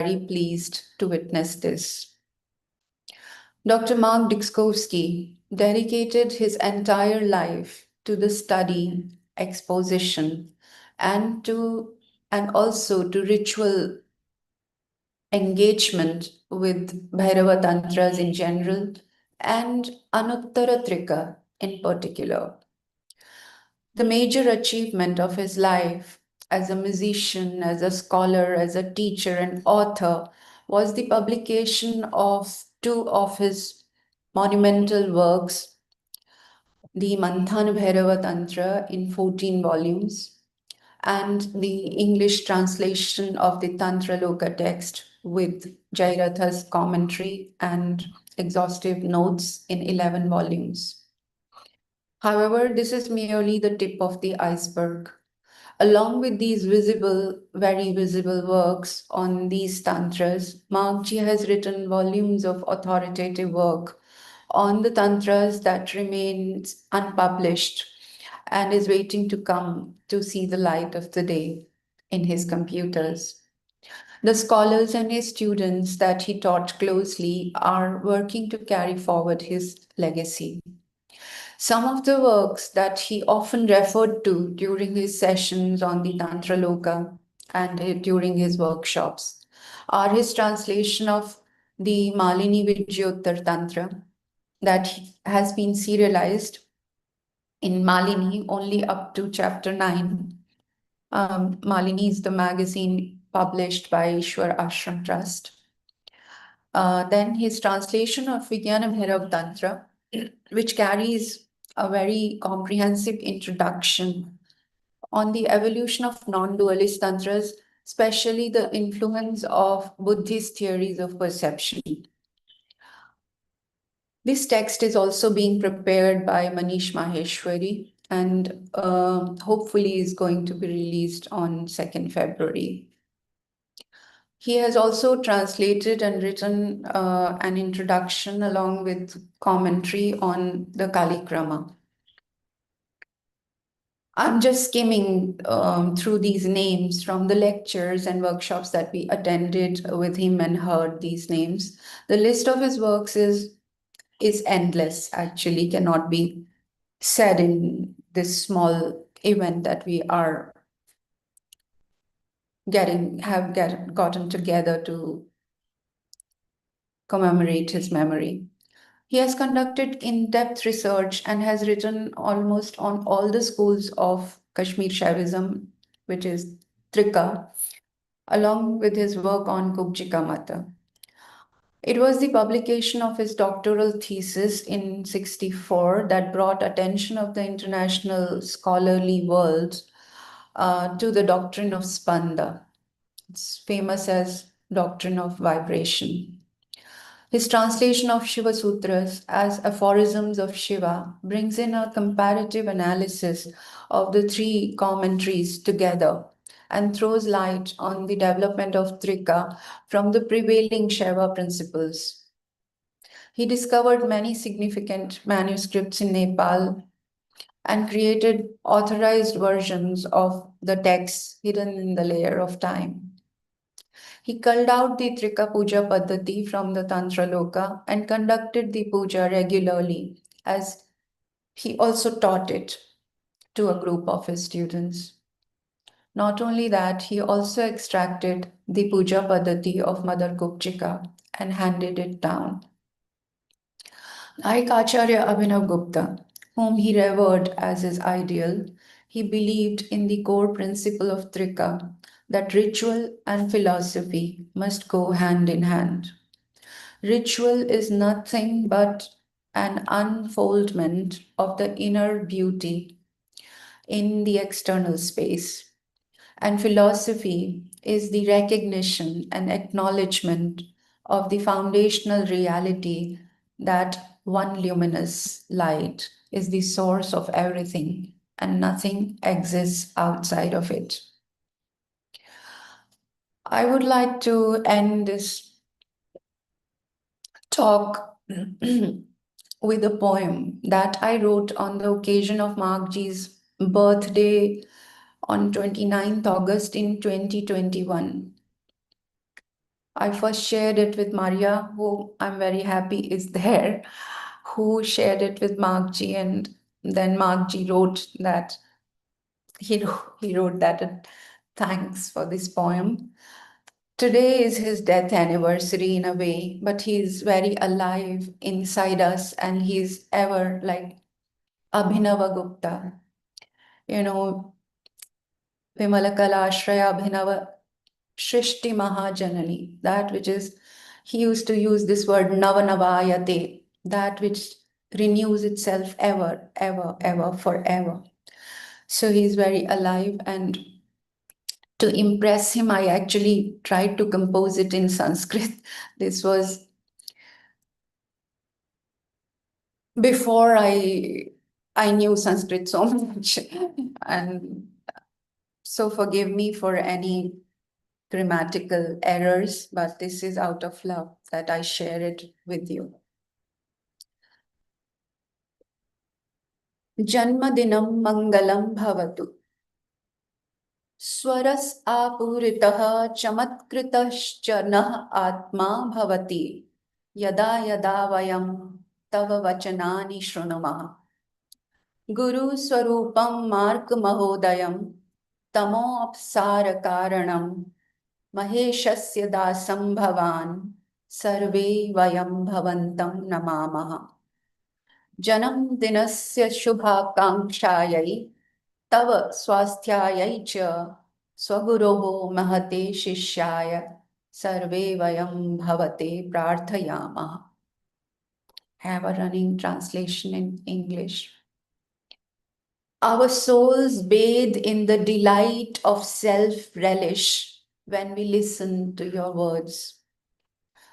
very pleased to witness this. Dr. Mark Dyczkowski dedicated his entire life to the study, exposition, and also to ritual engagement with Bhairava Tantras in general and Anuttara Trika in particular. The major achievement of his life as a musician, as a scholar, as a teacher and author was the publication of two of his monumental works, the Manthan Bhairava Tantra in 14 volumes and the English translation of the Tantra Loka text with Jairatha's commentary and exhaustive notes in 11 volumes. However, this is merely the tip of the iceberg. Along with these very visible works on these tantras, Markji has written volumes of authoritative work on the tantras that remains unpublished and is waiting to come to see the light of the day in his computers. The scholars and his students that he taught closely are working to carry forward his legacy. Some of the works that he often referred to during his sessions on the Tantra Loka and during his workshops are his translation of the Malini Vijayottar Tantra that has been serialized in Malini only up to chapter 9. Malini is the magazine published by Ishwar Ashram Trust. Then his translation of Vijnana Bhairav Tantra, which carries a very comprehensive introduction on the evolution of non-dualist tantras, especially the influence of Buddhist theories of perception. This text is also being prepared by Manish Maheshwari and hopefully is going to be released on 2nd February. He has also translated and written an introduction along with commentary on the Kalikrama. I'm just skimming through these names from the lectures and workshops that we attended with him and heard these names. The list of his works is endless, actually, cannot be said in this small event that we are gotten together to commemorate his memory. He has conducted in-depth research and has written almost on all the schools of Kashmir Shaivism, which is Trika, along with his work on Kubjika Mata. It was the publication of his doctoral thesis in 1964 that brought attention of the international scholarly world to the doctrine of Spanda. It's famous as doctrine of vibration. His translation of Shiva Sutras as aphorisms of Shiva brings in a comparative analysis of the three commentaries together and throws light on the development of Trika from the prevailing Shiva principles. He discovered many significant manuscripts in Nepal and created authorized versions of the texts hidden in the layer of time. He culled out the Trika Puja Paddhati from the Tantra Loka and conducted the puja regularly, as he also taught it to a group of his students. Not only that, he also extracted the puja Paddhati of Mother Kupchika and handed it down. Like Acharya Abhinav Gupta, whom he revered as his ideal, he believed in the core principle of Trika, that ritual and philosophy must go hand in hand. Ritual is nothing but an unfoldment of the inner beauty in the external space. And philosophy is the recognition and acknowledgement of the foundational reality that one luminous light is the source of everything and nothing exists outside of it. I would like to end this talk with a poem that I wrote on the occasion of Markji's birthday on 29th August in 2021. I first shared it with Maria, who I'm very happy is there, who shared it with Mark G, and then Mark G wrote that he wrote that thanks for this poem. Today is his death anniversary in a way, but he's very alive inside us, and he's ever like Abhinava Gupta, you know, Vimalakala Ashraya Abhinava Shrishti Mahajanani, that which is, he used to use this word Navanavayate, that which renews itself ever, ever, ever, forever. So he's very alive, and to impress him, I actually tried to compose it in Sanskrit. This was before I knew Sanskrit so much, and so forgive me for any grammatical errors, but this is out of love that I share it with you. Janmadinam Mangalam Bhavatu. Swaras Apuritaha Chamatkritascha Nah Atma Bhavati. Yada Yada Vayam Tava Vachanani Shrunamaha. Guru Swarupam Mark Mahodayam Tamo Apsara Karanam Maheshasya Dasam Bhavan Sarve Vayam Bhavantam Namamaha. Janam Dinasya Shubhakankshayai तव स्वास्थ्यायै च स्वगुरोः महते शिष्याय सर्वे वयं भवते प्रार्थयामः. Have a running translation in English. Our souls bathe in the delight of self-relish when we listen to your words.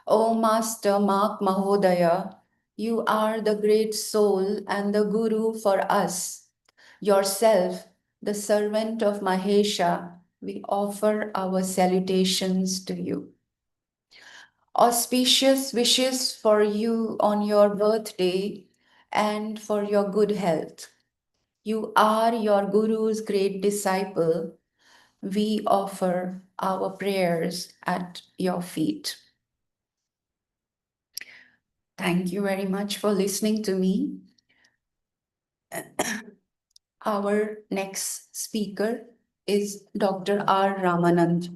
O Master Mark Mahodaya, you are the great soul and the Guru for us. Yourself, the servant of Mahesha, we offer our salutations to you. Auspicious wishes for you on your birthday and for your good health. You are your Guru's great disciple. We offer our prayers at your feet. Thank you very much for listening to me. Our next speaker is Dr. R. Ramanand.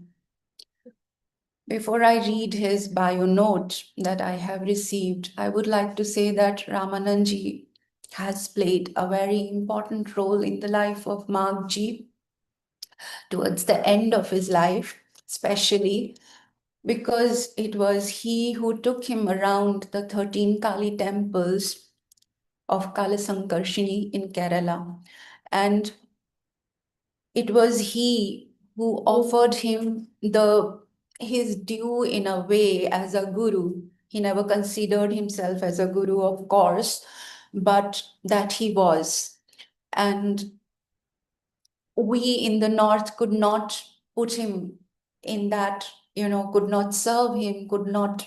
Before I read his bio note that I have received, I would like to say that Ramanandji has played a very important role in the life of Markji towards the end of his life, especially because it was he who took him around the 13 Kali temples of Kalasankarshini in Kerala. And it was he who offered him his due in a way as a guru. He never considered himself as a guru, of course, but that he was. And we in the north could not put him in that, could not serve him, could not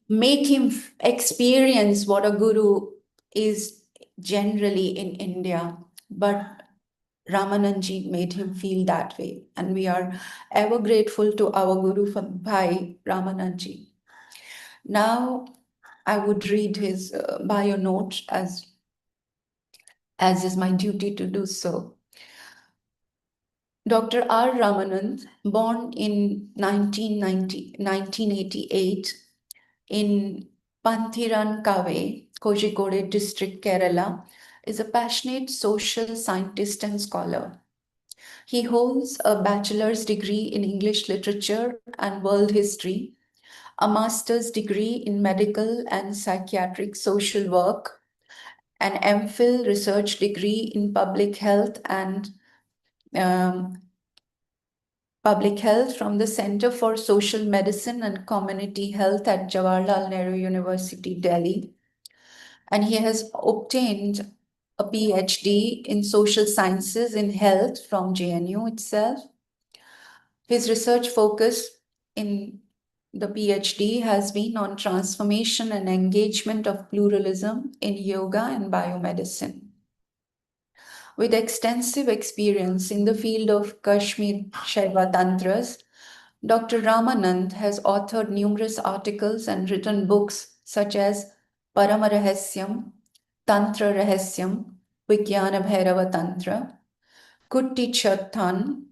make him experience what a guru is generally in India. But Ramanandji made him feel that way, and we are ever grateful to our Guru Bhai Ramanandji. Now, I would read his bio note as is my duty to do so. Dr. R. Ramanand, born in 1988 in Panthiran-Kave, Kozhikode district, Kerala, is a passionate social scientist and scholar. He holds a bachelor's degree in English literature and world history, a master's degree in medical and psychiatric social work, an MPhil research degree in public health from the Center for Social Medicine and Community Health at Jawaharlal Nehru University, Delhi. And he has obtained a PhD in social sciences in health from JNU itself. His research focus in the PhD has been on transformation and engagement of pluralism in yoga and biomedicine. With extensive experience in the field of Kashmir Shaiva Tantras, Dr. Ramanand has authored numerous articles and written books such as Paramarahasyam, Tantra Rahasyam, Vijnana Bhairava Tantra, Kuttichathan,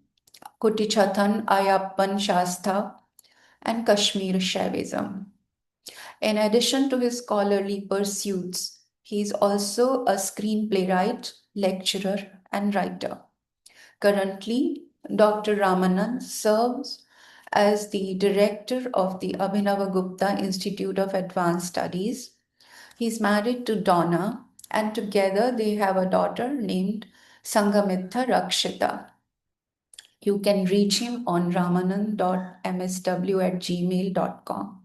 Kuttichathan Ayappan Shastha, and Kashmir Shaivism. In addition to his scholarly pursuits, he is also a screenplaywright, lecturer, and writer. Currently, Dr. Ramanand serves as the director of the Abhinavagupta Institute of Advanced Studies. He's married to Donna, and together they have a daughter named Sangamitha Rakshita. You can reach him on ramanand.msw@gmail.com.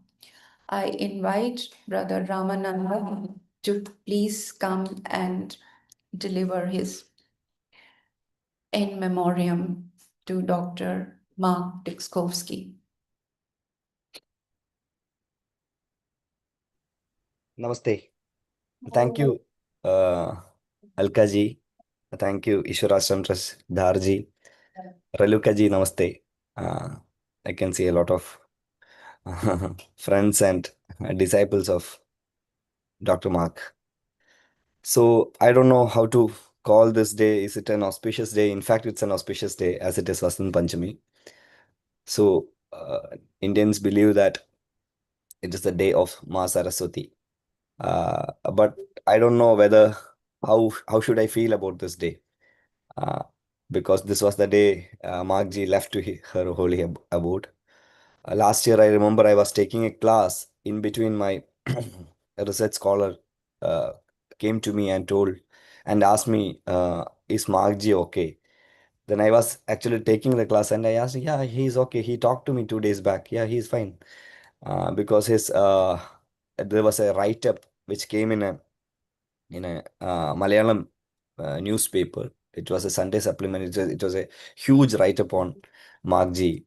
I invite Brother Ramananda to please come and deliver his in memoriam to Dr. Mark Dyczkowski. Namaste. Thank you, Alkaji. Thank you, Ishwarashantras Dharji. Ralukaji, namaste. Uh, I can see a lot of friends and disciples of Dr. Mark. So I don't know how to call this day. Is it an auspicious day? In fact, it's an auspicious day as it is Vasant Panchami. So Indians believe that it is the day of Ma Saraswati. But I don't know whether how should I feel about this day. Uh, because this was the day Magji left to her holy abode. Last year, I remember I was taking a class. In between, my research scholar uh, came to me and told and asked me, "Is Magji okay?" Then I was actually taking the class and I asked, "Yeah, he's okay. He talked to me 2 days back. Yeah, he's fine." Because his there was a write-up which came in a Malayalam newspaper. It was a Sunday supplement. It was a huge write-up on Magji.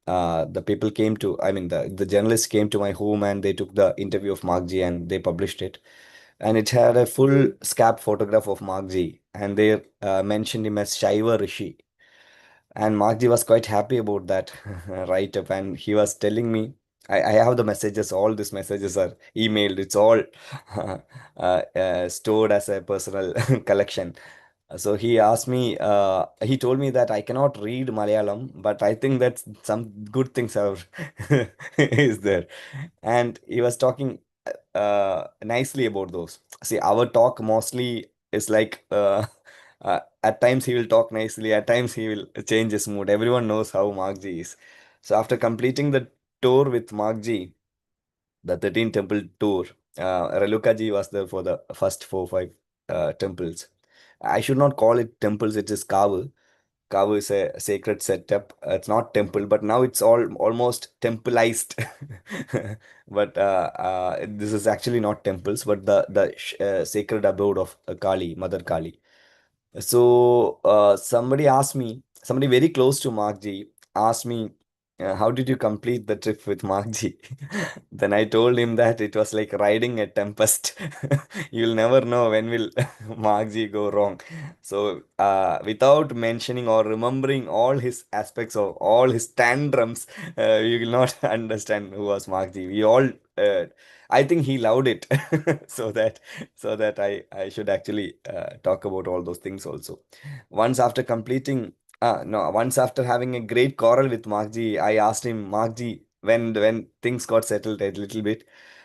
The people came to, I mean, the journalists came to my home and they took the interview of Magji and they published it. And it had a full scap photograph of Magji and they mentioned him as Shaiva Rishi. And Magji was quite happy about that write-up, and he was telling me, I have the messages, all these messages are emailed, it's all stored as a personal collection. So he asked me, he told me that I cannot read Malayalam, but I think that some good things are is there. And he was talking nicely about those. See, our talk mostly is like at times he will talk nicely, at times he will change his mood. Everyone knows how Markji is. So after completing the tour with Markji, the 13 temple tour, Ralukaji was there for the first 4 5 temples. I should not call it temples, it is Kavu. Kavu is a sacred setup. It's not temple, but now it's all almost templeized. But this is actually not temples, but the sacred abode of Kali, Mother Kali. So somebody very close to Markji asked me, how did you complete the trip with Markji? Then I told him that it was like riding a tempest. You'll never know when will Markji go wrong. So without mentioning or remembering all his aspects of all his tantrums, you will not understand who was Markji. We all I think he loved it so that I should actually talk about all those things also. Once after completing, no, once after having a great quarrel with Markji, I asked him, Markji, when things got settled a little bit,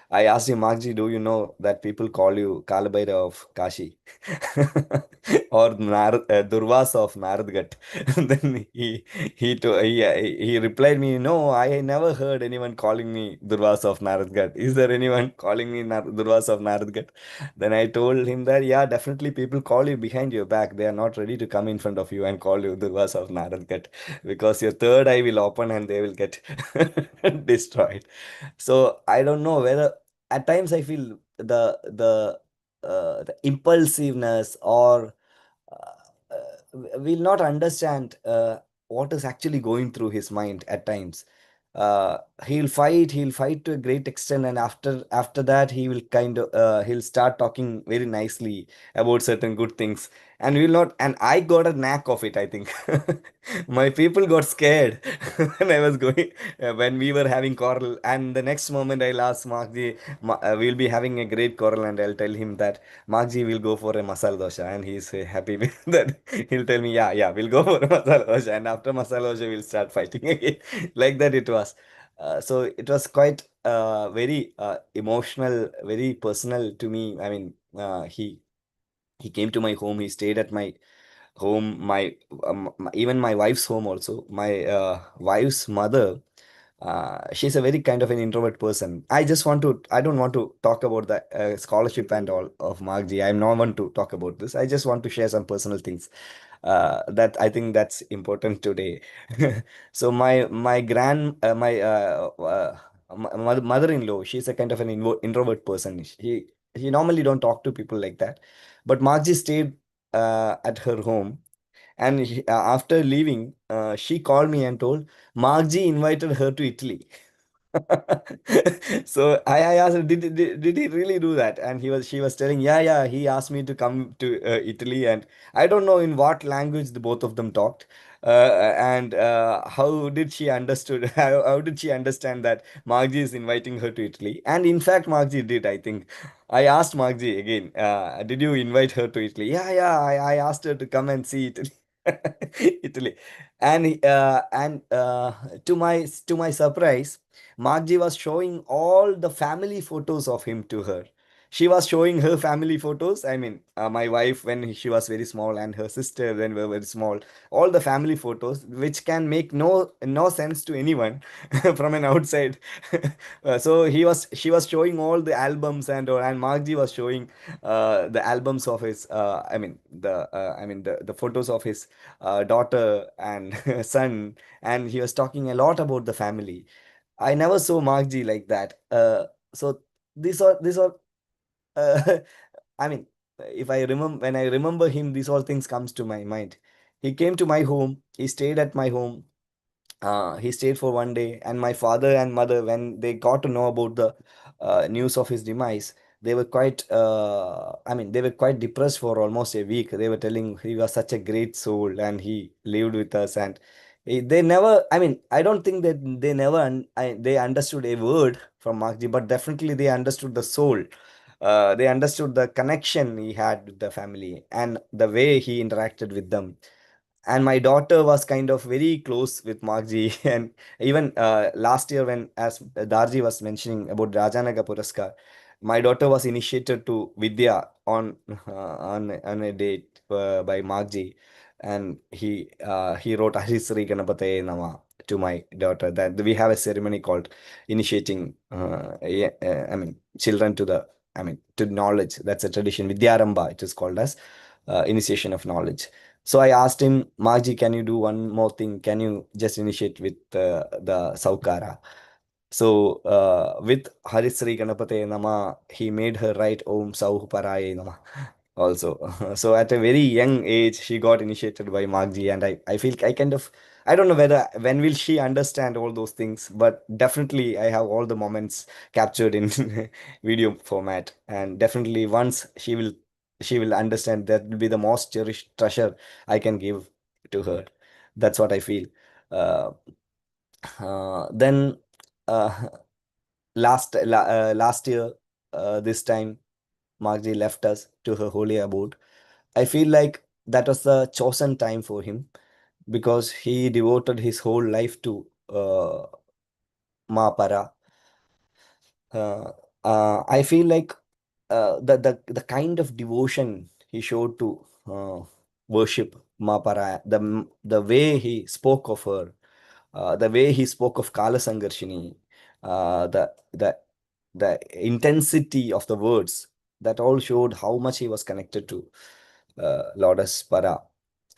I asked him, Markji, do you know that people call you Kalabhaira of Kashi or Durvasa of Naradgat? Then he replied me, no, I never heard anyone calling me Durvasa of Naradgat. Is there anyone calling me Durvasa of Naradgat? Then I told him that, yeah, definitely people call you behind your back. They are not ready to come in front of you and call you Durvasa of Naradgat because your third eye will open and they will get destroyed. So I don't know whether at times I feel the impulsiveness or will not understand what is actually going through his mind at times. He'll fight to a great extent, and after that he will he'll start talking very nicely about certain good things. and we will not, and I got a knack of it, I think. My people got scared when I was going, when we were having quarrel, and the next moment I'll ask Markji, we'll be having a great quarrel, and I'll tell him that Markji will go for a masala dosha, and he's happy with that. He'll tell me, yeah, yeah, we'll go for a masala dosha, and after masala dosha, we'll start fighting again. Like that it was. So it was quite very emotional, very personal to me. I mean, he came to my home. He stayed at my home. Even my wife's home also. My wife's mother. She's a very kind of an introvert person. I don't want to talk about the scholarship and all of Markji. I'm not one to talk about this. I just want to share some personal things that I think that's important today. So my grand my mother-in-law, she's a kind of an introvert person. He normally don't talk to people like that. But Markji stayed at her home, and after leaving, she called me and told Markji invited her to Italy. So I asked her, did he really do that? And she was telling, yeah, yeah, he asked me to come to Italy, and I don't know in what language the both of them talked. And how did she understood how did she understand that Magji is inviting her to Italy? And in fact, Magji did, I think. I asked Magji again, did you invite her to Italy? Yeah, yeah, I asked her to come and see Italy. Italy. And to my surprise, Magji was showing all the family photos of him to her. She was showing her family photos. I mean, my wife when she was very small, and her sister when we were very small. All the family photos, which can make no sense to anyone from an outside. So she was showing all the albums, and Magji was showing the albums of his. I mean the photos of his daughter and son, and he was talking a lot about the family. I never saw Mark G like that. So these are uh, I mean, if I remember when I remember him, these all things comes to my mind. He came to my home. He stayed at my home. He stayed for one day, and my father and mother, when they got to know about the news of his demise, they were quite. I mean, they were quite depressed for almost a week. They were telling he was such a great soul, and he lived with us, and they never. I mean, I don't think that they never. They understood a word from Markji, but definitely they understood the soul. They understood the connection he had with the family and the way he interacted with them. And my daughter was kind of very close with Markji. And even last year, when as Darji was mentioning about Rajanaka Puraskar, my daughter was initiated to Vidya on a date by Markji, and he wrote Harisri Ganapataye Nama to my daughter. That we have a ceremony called initiating I mean children to the, I mean to knowledge. That's a tradition. Vidyaramba it is called as initiation of knowledge. So I asked him, Magji, can you do one more thing? Can you just initiate with the Saukara? So with Harisri Ganapate Nama, he made her write Om Sauh Paraye Nama also. So at a very young age, she got initiated by Magji, and I feel I kind of, I don't know whether when will she understand all those things, but definitely I have all the moments captured in video format, and definitely once she will understand, that will be the most cherished treasure I can give to her. That's what I feel. Uh, then uh, last year, this time, Margie left us to her holy abode. I feel like that was the chosen time for him, because he devoted his whole life to Mapara. Uh, I feel like the kind of devotion he showed to worship Mapara, the way he spoke of her, the way he spoke of Kala Sangarshini, the intensity of the words, that all showed how much he was connected to Lourdes Para.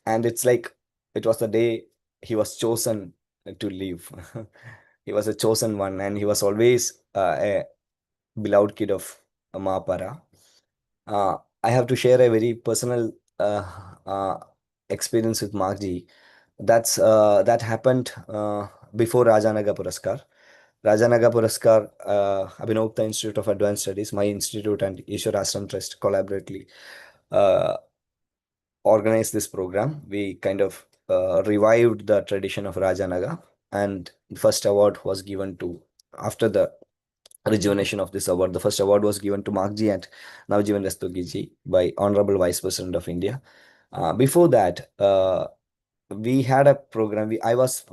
And it's like it was the day he was chosen to live. He was a chosen one, and he was always a beloved kid of Mahapara. I have to share a very personal uh, experience with Magji. That happened before Rajanaga Puraskar. Rajanaga Puraskar, Abhinavgupta Institute of Advanced Studies, my institute and Ishwar Ashram Trust collaboratively. Uh, organized this program. We kind of revived the tradition of Rajanaga, and the first award was given to, after the rejuvenation of this award, the first award was given to Markji and Navjivan Rastogi by Honorable Vice President of India. Before that, we had a program. I was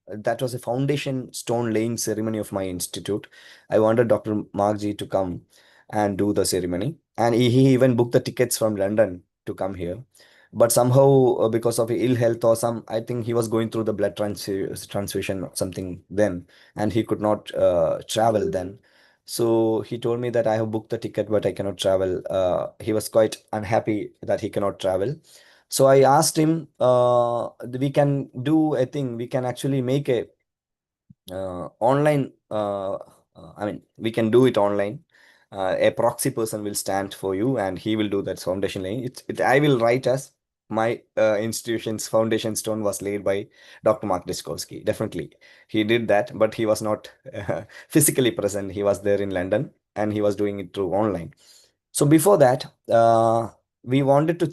that was a foundation stone laying ceremony of my institute. I wanted Dr. Markji to come and do the ceremony, and he even booked the tickets from London to come here. But somehow, because of ill health or some, I think he was going through the blood transfusion or something then, and he could not travel then. So he told me that I have booked the ticket, but I cannot travel. He was quite unhappy that he cannot travel. So I asked him, we can do a thing. We can actually make a online. I mean, we can do it online. A proxy person will stand for you, and he will do that foundation laying. I will write as my institution's foundation stone was laid by Dr. Mark Dyczkowski. Definitely, he did that, but he was not physically present. He was there in London, and he was doing it through online. So before that, we wanted to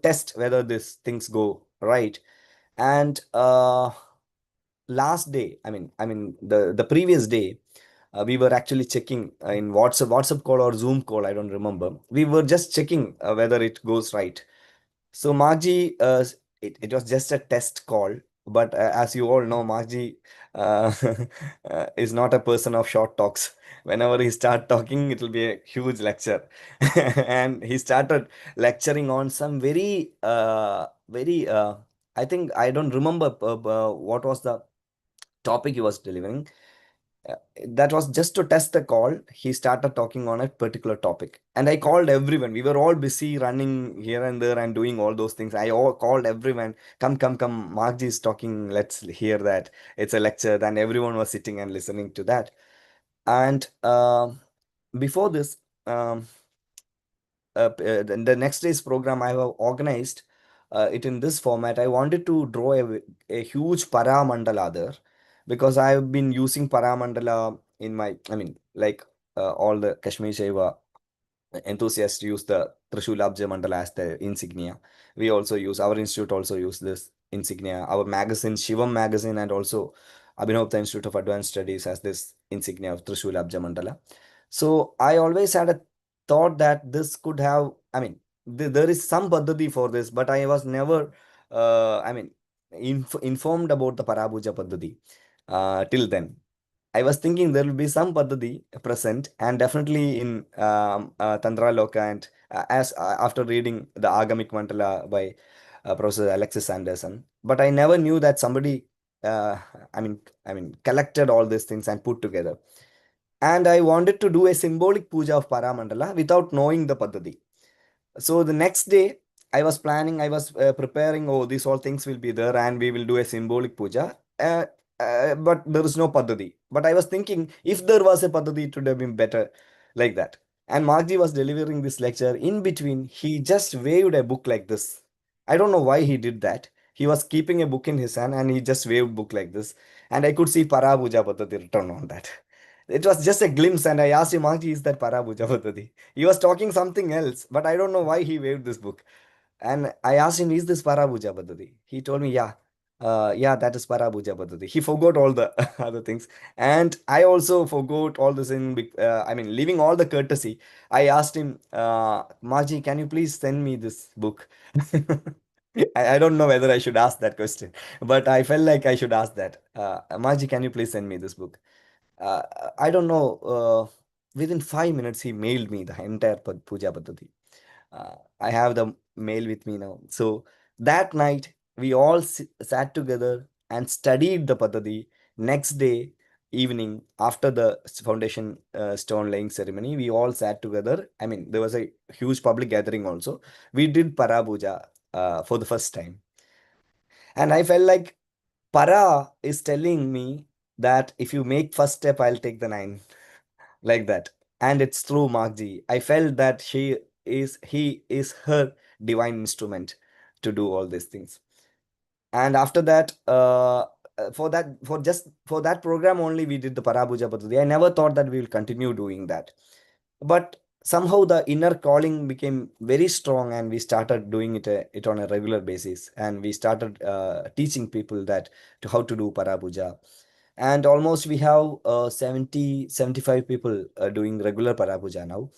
test whether these things go right. And last day, the previous day, we were actually checking in WhatsApp call or Zoom call. I don't remember. We were just checking whether it goes right. So Magji, it was just a test call, but as you all know, Magji uh, is not a person of short talks. Whenever he start talking, it will be a huge lecture, and he started lecturing on some very. I think I don't remember what was the topic he was delivering. uh, that was just to test the call. He started talking on a particular topic, and I called everyone. We were all busy running here and there and doing all those things. I all called everyone, come, Markji is talking, let's hear that. It's a lecture. And everyone was sitting and listening to that. And before this, the next day's program I have organized it in this format. I wanted to draw a huge para mandala there, because I've been using para mandala in my, like all the Kashmir Shaiva enthusiasts use the Trishul Abja Mandala as the insignia. Our institute also use this insignia. Our magazine, Shivam magazine, and also Abhinavta Institute of Advanced Studies has this insignia of Trishul Abja Mandala. So I always had a thought that this could have, there is some paddhati for this, but I was never, informed about the Parabuja paddhati till then. I was thinking there will be some paddhati present, and definitely in Tantra Loka, and as after reading the Agamic Mandala by Professor Alexis Anderson. But I never knew that somebody, uh, collected all these things and put together. And I wanted to do a symbolic puja of Paramandala without knowing the paddhati. So the next day, I was preparing, oh, these all things will be there and we will do a symbolic puja. But there is no paddhati. But I was thinking, if there was a paddhati, it would have been better like that. And Magji was delivering this lecture. In between, he just waved a book like this. I don't know why he did that. He was keeping a book in his hand and he just waved book like this. And I could see Parabuja Paddhati written on that. It was just a glimpse, and I asked him, Magji, is that Parabuja Paddhati? He was talking something else, but I don't know why he waved this book. And I asked him, is this Parabuja Paddhati? He told me, yeah. Yeah, that is Parabuja Paddhati. He forgot all the other things. And I also forgot all this leaving all the courtesy. I asked him, Maji, can you please send me this book? I don't know whether I should ask that question, but I felt like I should ask that. Maji, can you please send me this book? Uh, I don't know. Within 5 minutes, he mailed me the entire puja paddhati. I have the mail with me now. So that night, we all sat together and studied the paddhati. Next day, evening, after the foundation stone laying ceremony, we all sat together. There was a huge public gathering also. We did Parapuja for the first time. And I felt like Para is telling me that if you make first step, I'll take the nine, like that. And it's through Magji. I felt that he is her divine instrument to do all these things. And after that, for that program only, we did the Parabuja Paddhati. I never thought that we will continue doing that. But somehow the inner calling became very strong, and we started doing it on a regular basis, and we started teaching people that to how to do parapuja. And almost we have 70-75 people doing regular parapuja now.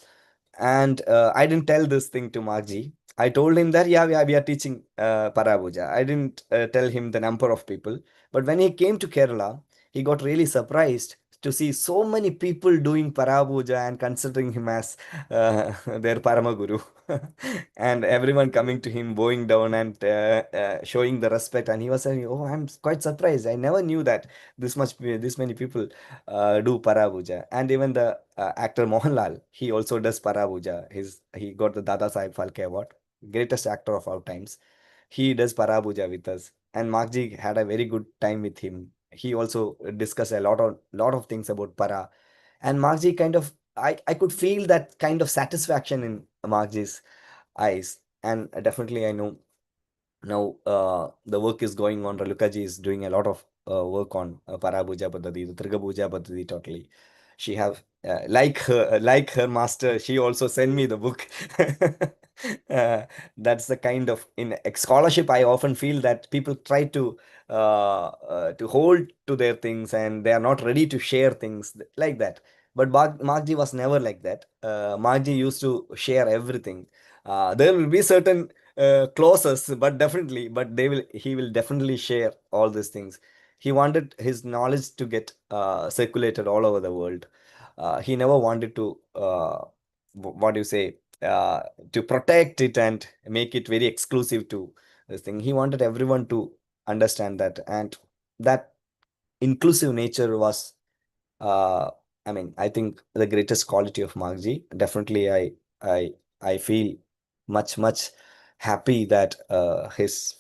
And I didn't tell this thing to Marji. I told him that, yeah, we are teaching Parapuja. I didn't tell him the number of people. But when he came to Kerala, he got really surprised to see so many people doing Parapuja and considering him as their Paramaguru. And everyone coming to him, bowing down and showing the respect. And he was saying, oh, I'm quite surprised. I never knew that this many people do Parapuja. And even the actor Mohanlal, he also does Parapuja. He got the Dada Saheb Phalke Award, greatest actor of our times. He does Parapuja with us, and Markji had a very good time with him. He also discussed a lot of things about Para, and Markji kind of, I could feel that kind of satisfaction in Markji's eyes, and definitely I know now the work is going on. Ralukaji is doing a lot of work on Parapuja Paddhati, the Trigapuja Paddhati totally. She have like her master, she also sent me the book. That's the kind of in scholarship. I often feel that people try to hold to their things, and they are not ready to share things like that. But Markji was never like that. Markji used to share everything. There will be certain clauses, but he will definitely share all these things. He wanted his knowledge to get circulated all over the world. He never wanted to what do you say, to protect it and make it very exclusive to this thing. He wanted everyone to understand that, and that inclusive nature was, uh, I mean, I think the greatest quality of Magji. Definitely, I, I feel much happy that his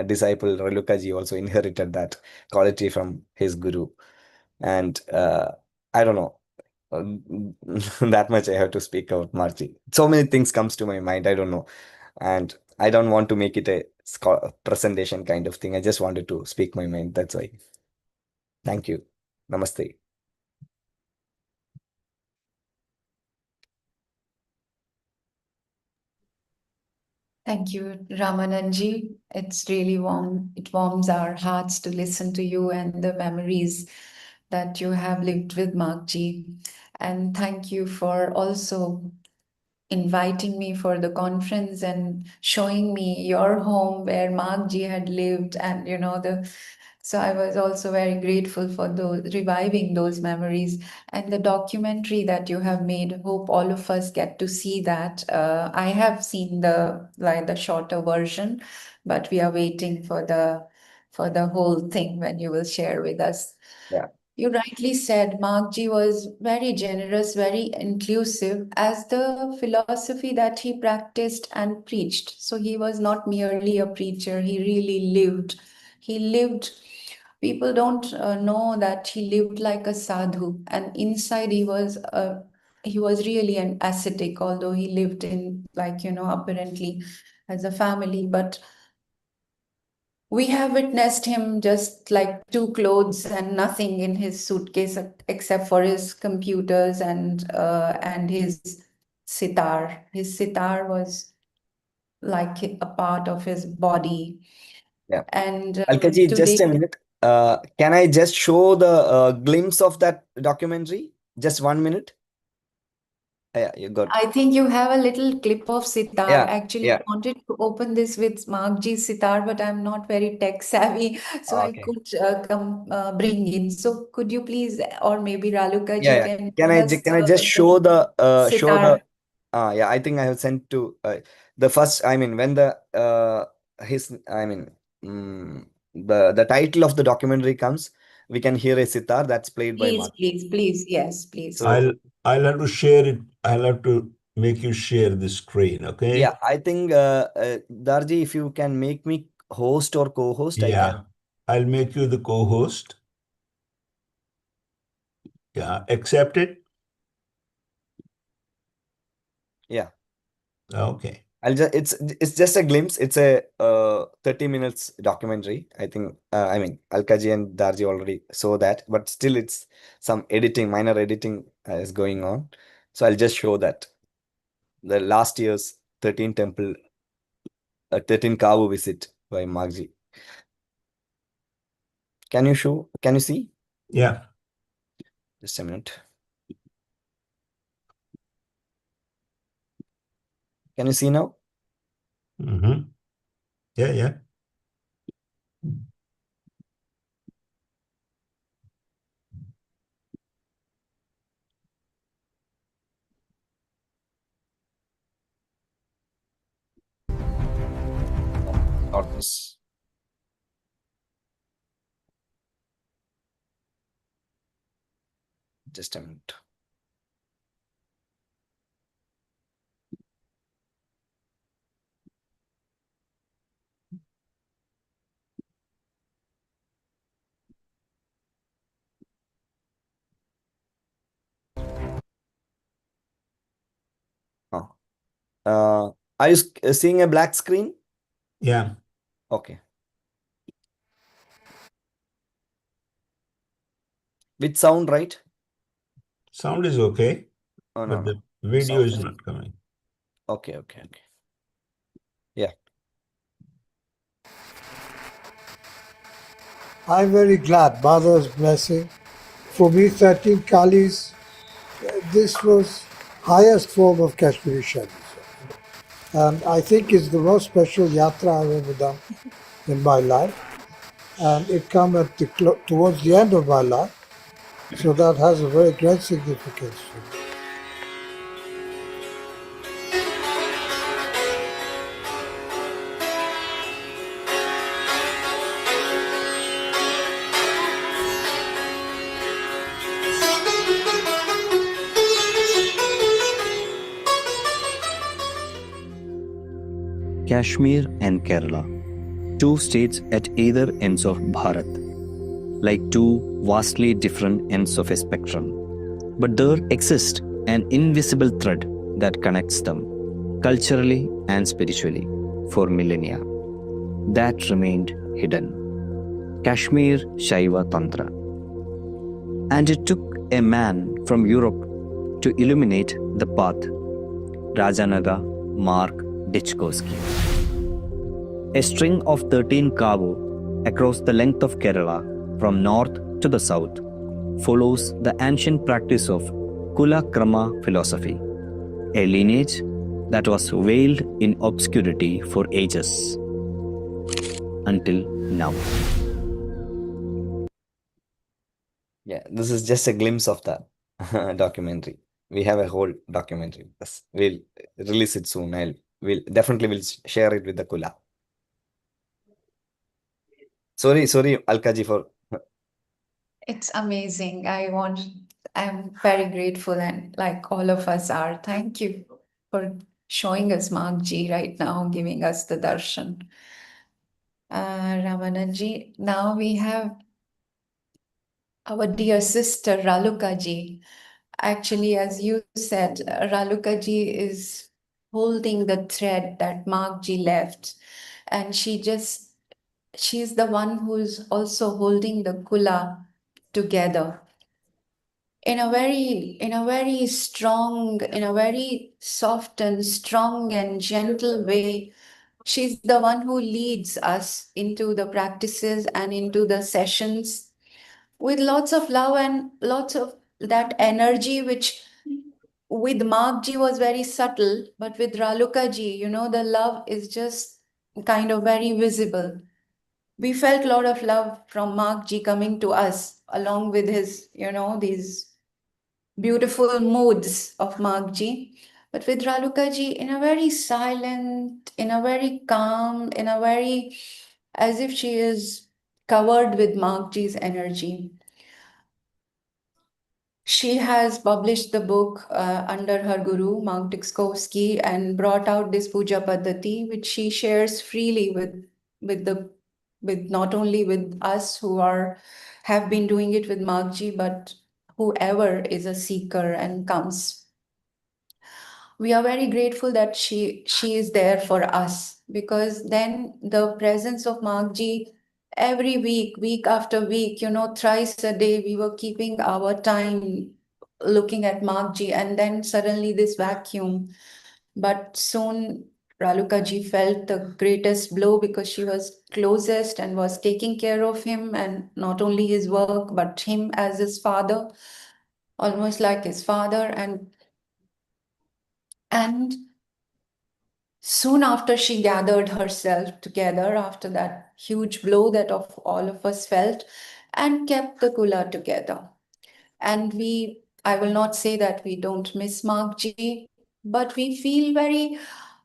disciple Relukaji also inherited that quality from his guru. And I don't know, that much I have to speak about Marji. So many things comes to my mind. I don't know, and I don't want to make it a presentation kind of thing. I just wanted to speak my mind. That's why. Thank you. Namaste. Thank you, Ramananji. It's really warm. It warms our hearts to listen to you and the memories that you have lived with Markji. And thank you for also inviting me for the conference and showing me your home where Mark Ji had lived, and the so I was also very grateful for those reviving those memories and the documentary that you have made. Hope all of us get to see that. I have seen the shorter version, but we are waiting for the whole thing when you will share with us. Yeah. You rightly said Mark G was very generous, very inclusive as the philosophy that he practiced and preached. So he was not merely a preacher, he really lived. He lived. People don't know that he lived like a sadhu, and inside he was really an ascetic, although he lived in, like, apparently as a family. But we have witnessed him just like two clothes and nothing in his suitcase except for his computers and his sitar. His sitar was like a part of his body. Yeah. And Alkaji, just today, a minute. Can I just show the glimpse of that documentary? Just 1 minute. Yeah, you got. I think you have a little clip of sitar. Yeah, Actually, I yeah. wanted to open this with Mark G sitar, but I'm not very tech savvy, so I Okay. could come bring in. So could you please, or maybe Raluka Yeah, ji yeah. can Can give I us can I just show the sitar? yeah, I think I have sent to the first, I mean, when the his I mean, the title of the documentary comes, we can hear a sitar that's played by Please, Mark. please, please. Yes, please. So I'll I'll have to share it. I'll have to make you share the screen, okay? yeah, I think Darji, if you can make me host or co-host, I can. Yeah. I'll make you the co-host. Yeah. Accept it? Yeah. Okay. I'll just it's just a glimpse. It's a 30 minutes documentary. I think I mean Alkaji and Darji already saw that, but still it's some editing, minor editing is going on. So I'll just show that. the last year's 13 temple, 13 Kavu visit by Magji. Can you see? Yeah. Just a minute. Can you see now? Mm-hmm. Yeah, yeah. Not this. Just a minute. Oh. Are you seeing a black screen? Yeah. Okay. With sound, right? Sound is okay, Oh, but no. the video Sound is is not coming. okay. Yeah. I'm very glad, Mother's blessing. For me, 13 Kalis, this was highest form of Kashmiri Shaivism. And I think it's the most special yatra I've ever done in my life. And it came at towards the end of my life. So that has a very great significance for me. Kashmir and Kerala, two states at either ends of Bharat, like two vastly different ends of a spectrum. But there exists an invisible thread that connects them, culturally and spiritually, for millennia. That remained hidden. Kashmir Shaiva Tantra. And it took a man from Europe to illuminate the path. Rajanaka Mark Dyczkowski. A string of 13 Kavu across the length of Kerala from north to the south follows the ancient practice of Kula Krama philosophy, a lineage that was veiled in obscurity for ages until now. Yeah, this is just a glimpse of the documentary. We have a whole documentary. Yes, we'll release it soon. We'll definitely will share it with the Kula. Sorry, Alkaji for It's amazing. I'm very grateful, and like all of us are. Thank you for showing us Magji right now, giving us the darshan. Ramananji, now we have our dear sister Raluka ji. Actually, as you said, Raluka ji is holding the thread that Magji left, and she's the one who's also holding the kula together in a very strong, in a very soft and strong and gentle way. She's the one who leads us into the practices and into the sessions with lots of love and lots of that energy, which with Markji was very subtle, but with Raluka ji, the love is just kind of very visible. We felt a lot of love from Markji coming to us along with his, these beautiful moods of Markji. But with Raluka ji, in a very silent, in a very calm, in a very as if she is covered with Markji's energy. She has published the book under her guru, Monk Dyczkowski, and brought out this puja paddhati, which she shares freely with not only with us who have been doing it with Magji, but whoever is a seeker and comes. We are very grateful that she is there for us, because then the presence of Magji every week after week, thrice a day, we were keeping our time looking at Magji, and then suddenly this vacuum, But soon Raluka ji felt the greatest blow because she was closest and was taking care of him, and not only his work, but him as his father, almost like his father. And soon after, she gathered herself together after that huge blow that of all of us felt, and kept the Kula together. And I will not say that we don't miss Markji, but we feel very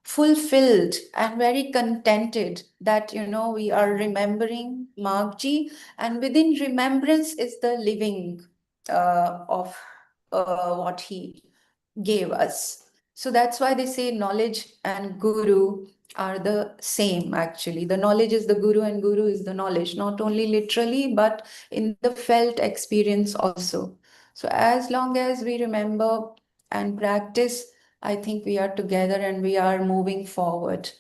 fulfilled and very contented that, we are remembering Markji, and within remembrance is the living of what he gave us. So that's why they say knowledge and guru are the same, actually. The knowledge is the guru, and guru is the knowledge, not only literally, but in the felt experience also. So as long as we remember and practice, I think we are together and we are moving forward.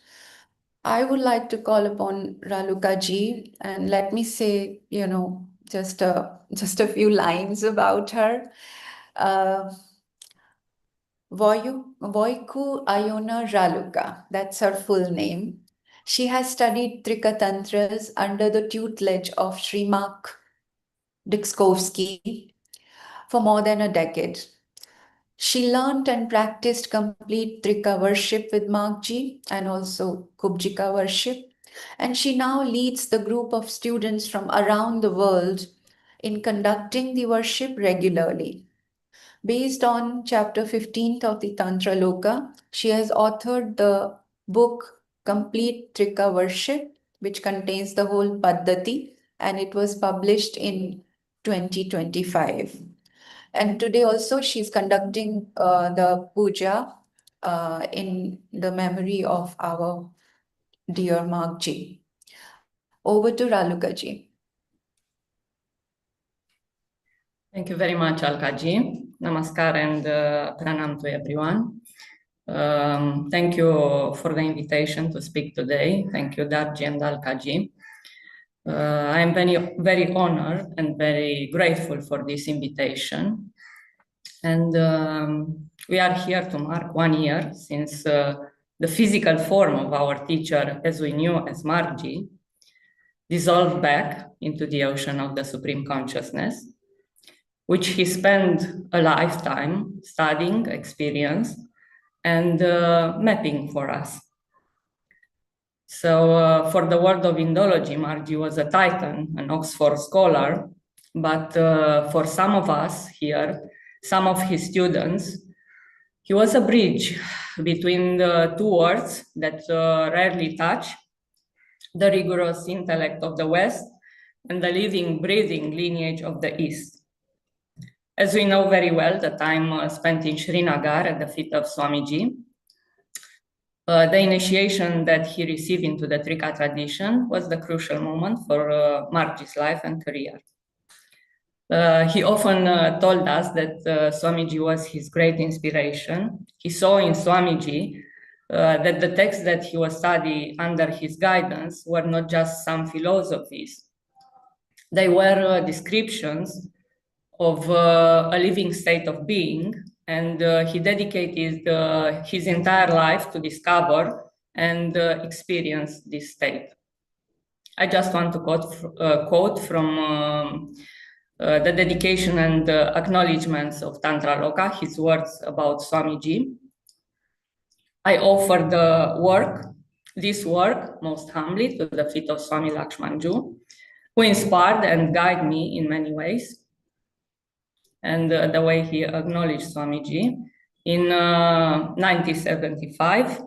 I would like to call upon Raluka ji, and let me say, just a few lines about her. Voiku Ayona Raluka, that's her full name. She has studied Trikatantras under the tutelage of Srimak Dyczkowski for more than a decade. She learned and practiced complete Trika worship with Markji and also Kubjika worship. And she now leads the group of students from around the world in conducting the worship regularly. Based on chapter 15th of the Tantra Loka, she has authored the book Complete Trika Worship, which contains the whole Paddhati, and it was published in 2025. And today also she's conducting the puja in the memory of our dear Markji. Over to Raluka ji. Thank you very much, Alkaji. Namaskar and pranam to everyone. Thank you for the invitation to speak today. Thank you, Darji and Alkaji. I am very, very honored and very grateful for this invitation. And we are here to mark 1 year since the physical form of our teacher, as we knew as Markji, dissolved back into the ocean of the Supreme Consciousness, which he spent a lifetime studying, experience, and mapping for us. So for the world of Indology, Markji was a titan, an Oxford scholar, but for some of us here, some of his students, he was a bridge between the two worlds that rarely touch, the rigorous intellect of the West and the living, breathing lineage of the East. As we know very well, the time spent in Srinagar at the feet of Swamiji, the initiation that he received into the Trika tradition was the crucial moment for Markji's life and career. He often told us that Swamiji was his great inspiration. He saw in Swamiji that the texts that he was studying under his guidance were not just some philosophies. They were descriptions of a living state of being, and he dedicated his entire life to discover and experience this state. I just want to quote from the dedication and acknowledgements of Tantra Loka, his words about Swamiji. I offer this work, most humbly to the feet of Swami Lakshmanju, who inspired and guided me in many ways. And the way he acknowledged Swamiji. In 1975,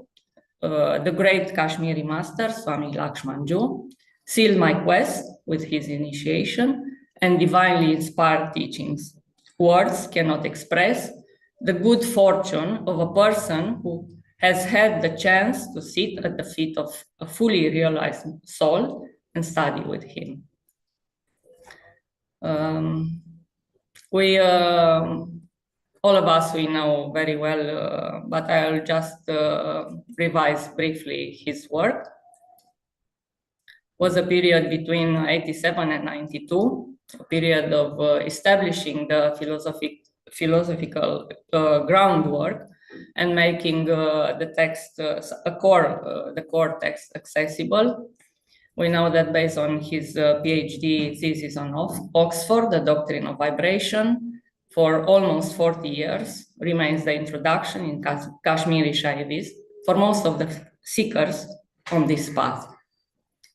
the great Kashmiri master, Swami Lakshmanju, sealed my quest with his initiation and divinely inspired teachings. Words cannot express the good fortune of a person who has had the chance to sit at the feet of a fully realized soul and study with him. All of us, we know very well, but I'll just revise briefly his work. Was a period between 87 and 92, a period of establishing the philosophical groundwork and making the text, the core text accessible. We know that based on his PhD thesis on Oxford, the doctrine of vibration, for almost 40 years, remains the introduction in Kashmiri Shaivism for most of the seekers on this path.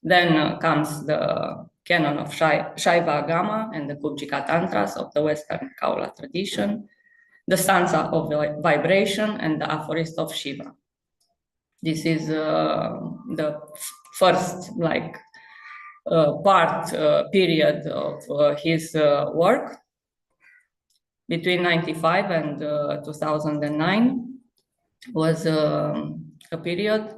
Then comes the canon of Shaiva Agama and the Kubjika Tantras of the Western Kaula tradition, the stanza of the vibration, and the aphorist of Shiva. This is the first period of his work. Between 1995 and 2009 was a period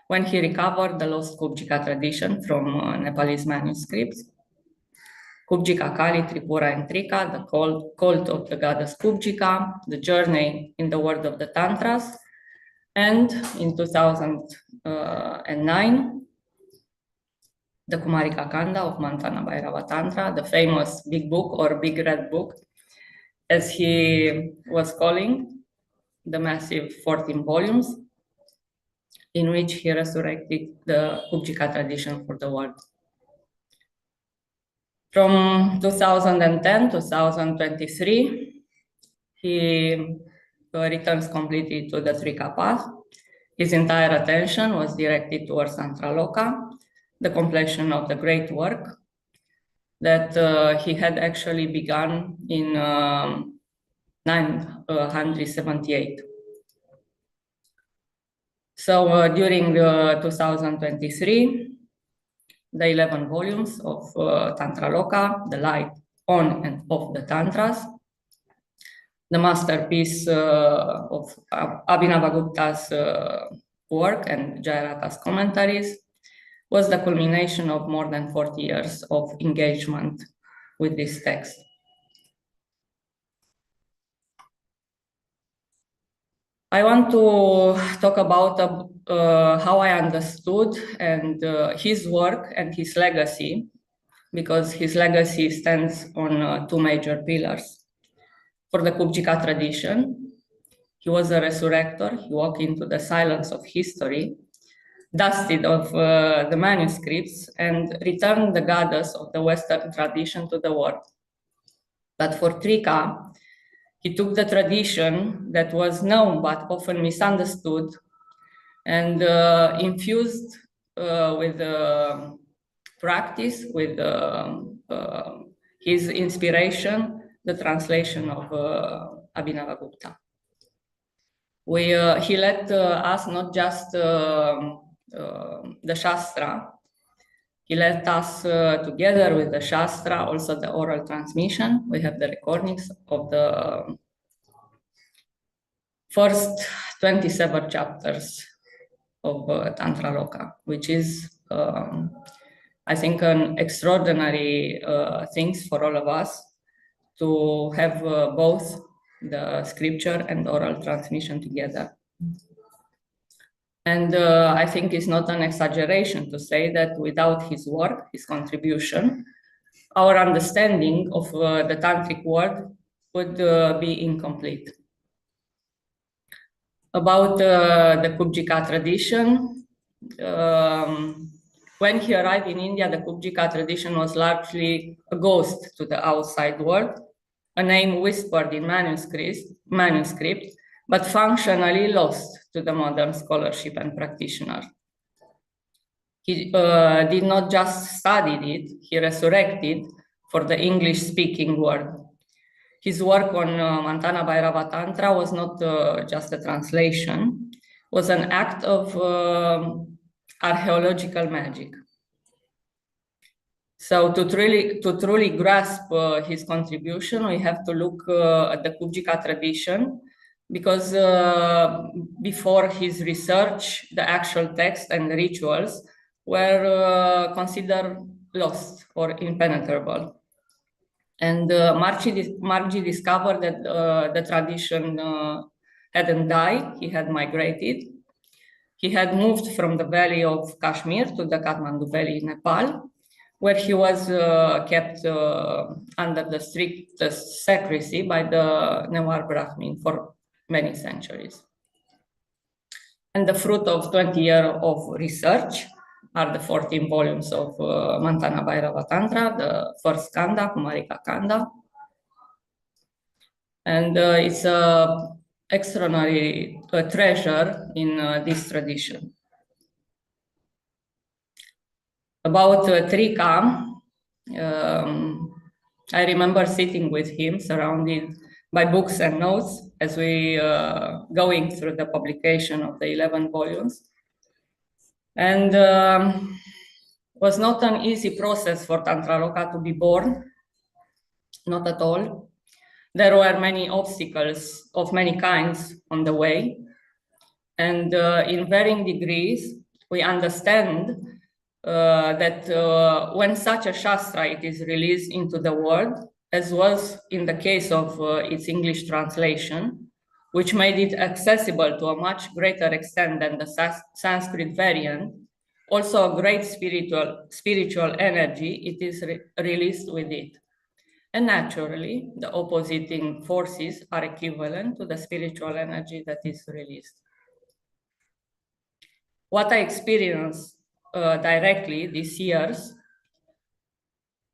when he recovered the lost Kubjika tradition from Nepalese manuscripts. Kubjika Kali, Tripura, and Trika, the cult of the goddess Kubjika, the journey in the world of the Tantras, and in 2009, the Kumarika Kanda of Mantana Bhairava Tantra, the famous big book or big red book, as he was calling, the massive 14 volumes, in which he resurrected the Kubjika tradition for the world. From 2010 to 2023, he returns completely to the Trika path. His entire attention was directed towards Tantraloka, the completion of the great work that he had actually begun in 978. So during 2023, the 11 volumes of Tantraloka, the light on and off the Tantras, the masterpiece of Abhinavagupta's work and Jayarata's commentaries, was the culmination of more than 40 years of engagement with this text. I want to talk about how I understood and his work and his legacy, because his legacy stands on two major pillars. For the Kubjika tradition, he was a resurrector. He walked into the silence of history, dusted of the manuscripts, and returned the goddess of the Western tradition to the world. But for Trika, he took the tradition that was known but often misunderstood and infused with practice, with his inspiration, the translation of Abhinavagupta. He let us not just the Shastra, he let us together with the Shastra, also the oral transmission. We have the recordings of the first 27 chapters of Tantraloka, which is, I think, an extraordinary thing for all of us to have both the scripture and oral transmission together. And I think it's not an exaggeration to say that without his work, his contribution, our understanding of the Tantric world would be incomplete. About the Kubjika tradition, when he arrived in India, the Kubjika tradition was largely a ghost to the outside world, a name whispered in manuscript, but functionally lost to the modern scholarship and practitioner. He did not just study it, he resurrected for the English-speaking world. His work on Mantana Bhairava Tantra was not just a translation, was an act of archaeological magic. So to truly grasp his contribution, we have to look at the Kubjika tradition, because before his research, the actual text and the rituals were considered lost or impenetrable. And Marji discovered that the tradition hadn't died, he had migrated. He had moved from the valley of Kashmir to the Kathmandu Valley in Nepal, where he was kept under the strictest secrecy by the Newar Brahmin for many centuries. And the fruit of 20 years of research are the 14 volumes of Mantana Bhairava Tantra, the first Kanda, Kumarika Kanda. And it's an extraordinary treasure in this tradition. About Trika, I remember sitting with him surrounded by books and notes as we going through the publication of the 11 volumes. And was not an easy process for Tantra Loka to be born, not at all. There were many obstacles of many kinds on the way. And in varying degrees, we understand that when such a Shastra it is released into the world, as was in the case of its English translation, which made it accessible to a much greater extent than the Sanskrit variant, also a great spiritual energy, it is released with it. And naturally, the opposing forces are equivalent to the spiritual energy that is released. What I experienced directly these years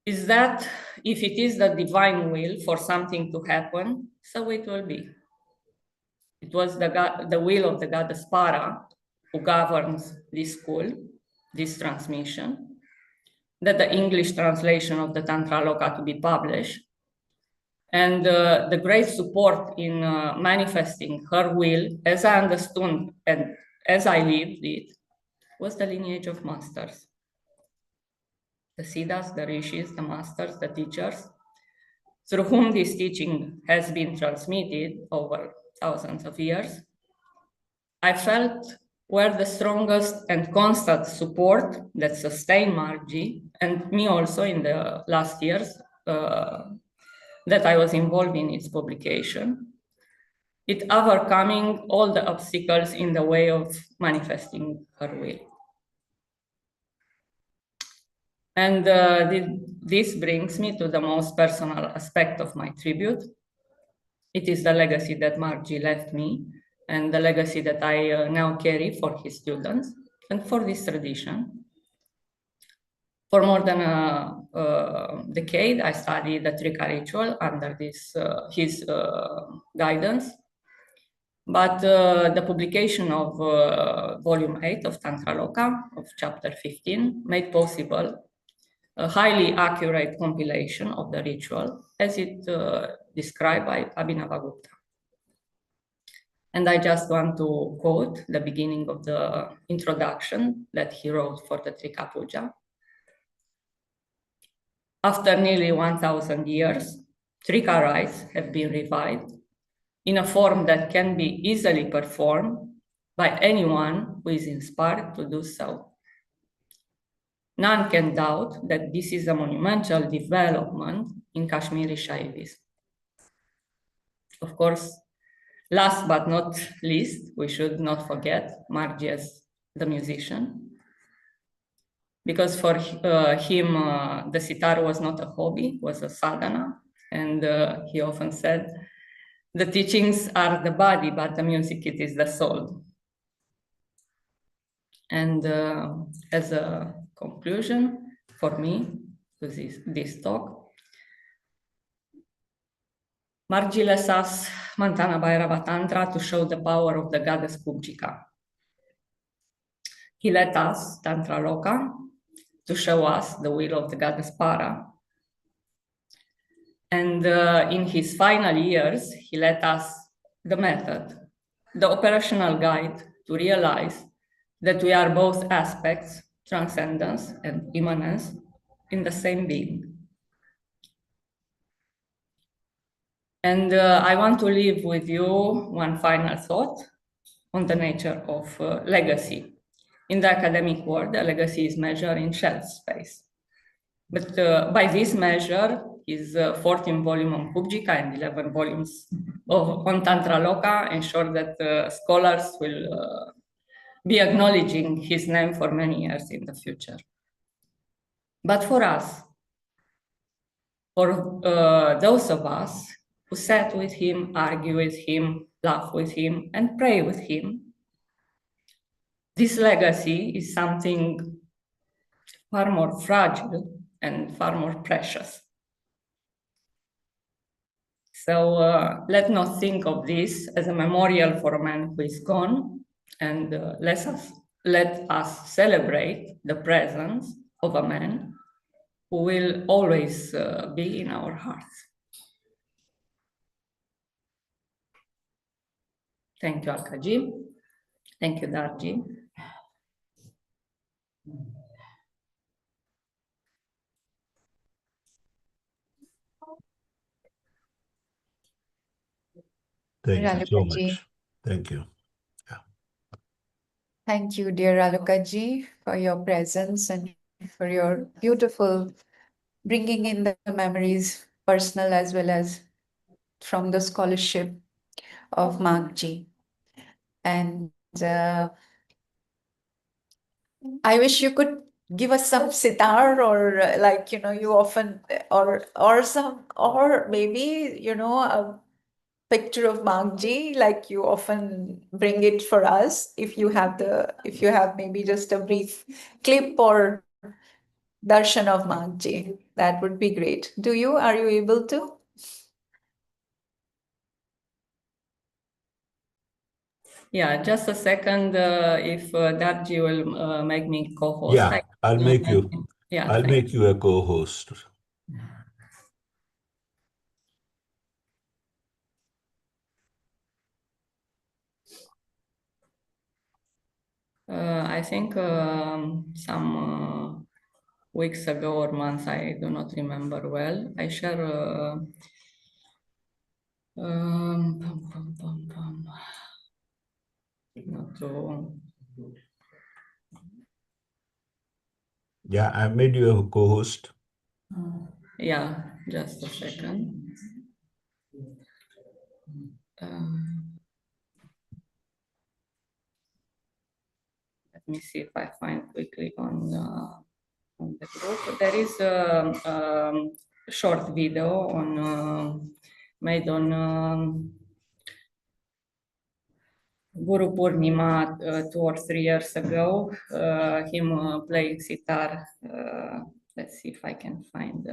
is that if it is the divine will for something to happen, so it will be. It was the will of the goddess Para who governs this school, this transmission, that the English translation of the Tantra Loka to be published, and the great support in manifesting her will, as I understood and as I lived it, was the lineage of masters. The Siddhas, the Rishis, the masters, the teachers, through whom this teaching has been transmitted over thousands of years, I felt were the strongest and constant support that sustained Margie and me also in the last years that I was involved in its publication. It overcoming all the obstacles in the way of manifesting her will. And this brings me to the most personal aspect of my tribute. It is the legacy that Margie left me and the legacy that I now carry for his students and for this tradition. For more than a decade, I studied the Trika ritual under his guidance. But the publication of volume 8 of Tantra Loka, of chapter 15, made possible a highly accurate compilation of the ritual as it described by Abhinavagupta. And I just want to quote the beginning of the introduction that he wrote for the Trika Puja. After nearly 1,000 years, Trika rites have been revived in a form that can be easily performed by anyone who is inspired to do so. None can doubt that this is a monumental development in Kashmiri Shaivism. Of course, last but not least, we should not forget Margie as the musician, because for him, the sitar was not a hobby, was a sadhana, and he often said, the teachings are the body, but the music, it is the soul. And as a conclusion for me to this talk, Margie lets us Mantana Bhairava Tantra to show the power of the goddess Kubjika. He let us Tantra Loka to show us the will of the goddess Para. And in his final years, he let us the method, the operational guide to realize that we are both aspects, transcendence and immanence, in the same being. And I want to leave with you one final thought on the nature of legacy. In the academic world, the legacy is measured in shelf space. But by this measure, his 14 volume on Kubjika and 11 volumes on Tantra Loka ensure that scholars will be acknowledging his name for many years in the future. But for us, for those of us who sat with him, argue with him, laugh with him, and pray with him. This legacy is something far more fragile and far more precious. So let's not think of this as a memorial for a man who is gone, and let us celebrate the presence of a man who will always be in our hearts. Thank you, Alkaji. Thank you, Darji. Thank you so Ralukaji. much. Thank you. Thank you, dear Ralukaji, for your presence and for your beautiful bringing in the memories, personal as well as from the scholarship of Markji. And I wish you could give us some sitar or like, you often, or some, or maybe, a picture of Markji, like you often bring it for us. If you have maybe just a brief clip or darshan of Markji, that would be great. Are you able to? Yeah, just a second. If Darji will make me co-host. Yeah, I'll make you. Yeah, I'll make you a co-host. I think some weeks ago or months, I do not remember well. I share. Not to. Yeah, I made you a co-host. Yeah, just a second. Let me see if I find quickly on the group. There is a short video made on Guru Purnima 2 or 3 years ago. Him playing sitar. Let's see if I can find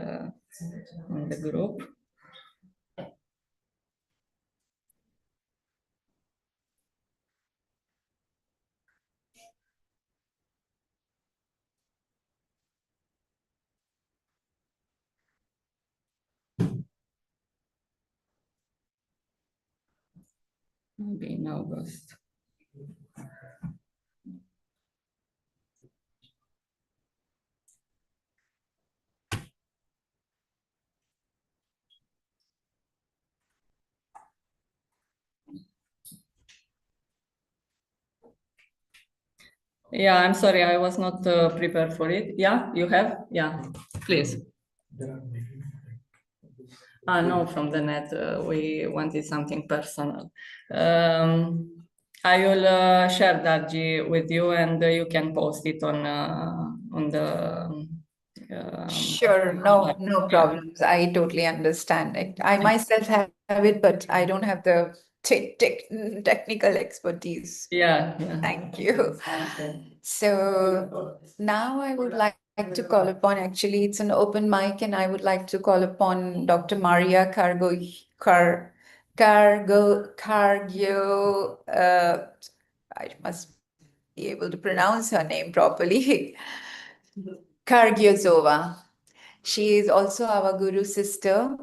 on the group. Maybe in August. Yeah, I'm sorry, I was not prepared for it. Yeah, you have? Yeah, please. No, from the net. We wanted something personal. I will share Darji with you, and you can post it on the. Sure, no problems. I totally understand it. I myself have it, but I don't have the technical expertise. Yeah. Thank you. So now I would like to call upon, actually, it's an open mic, and I would like to call upon Dr. Maria Cargio. I must be able to pronounce her name properly. Kargiozova. She is also our Guru sister,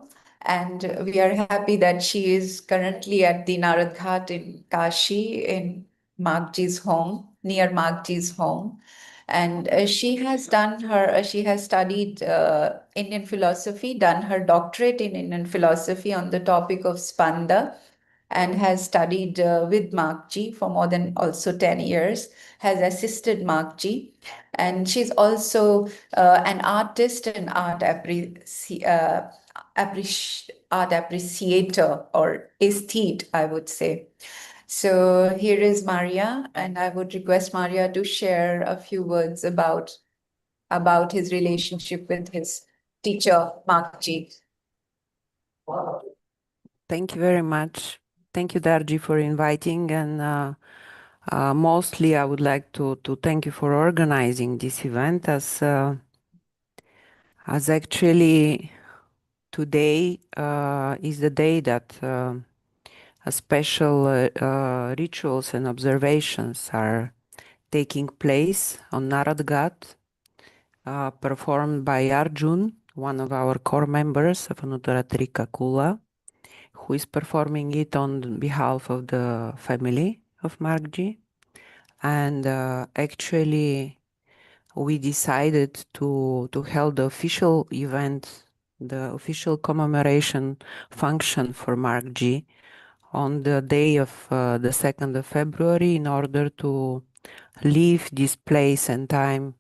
and we are happy that she is currently at the Narad Ghat in Kashi, in Magji's home, near Magji's home. And she has studied Indian philosophy, done her doctorate in Indian philosophy on the topic of Spanda, and has studied with Markji for more than also 10 years, has assisted Markji. And she's also an artist and art appreciator or aesthete, I would say. So here is Maria, and I would request Maria to share a few words about his relationship with his teacher, Markji. Thank you very much. Thank you, Darji, for inviting, and mostly I would like to thank you for organizing this event, as actually today is the day that a special rituals and observations are taking place on Narad Ghat, performed by Arjun, one of our core members of Anuttaratrika Kula, who is performing it on behalf of the family of Margji. And actually, we decided to hold the official event, the official commemoration function for Margji on the day of the 2nd of February, in order to leave this place and time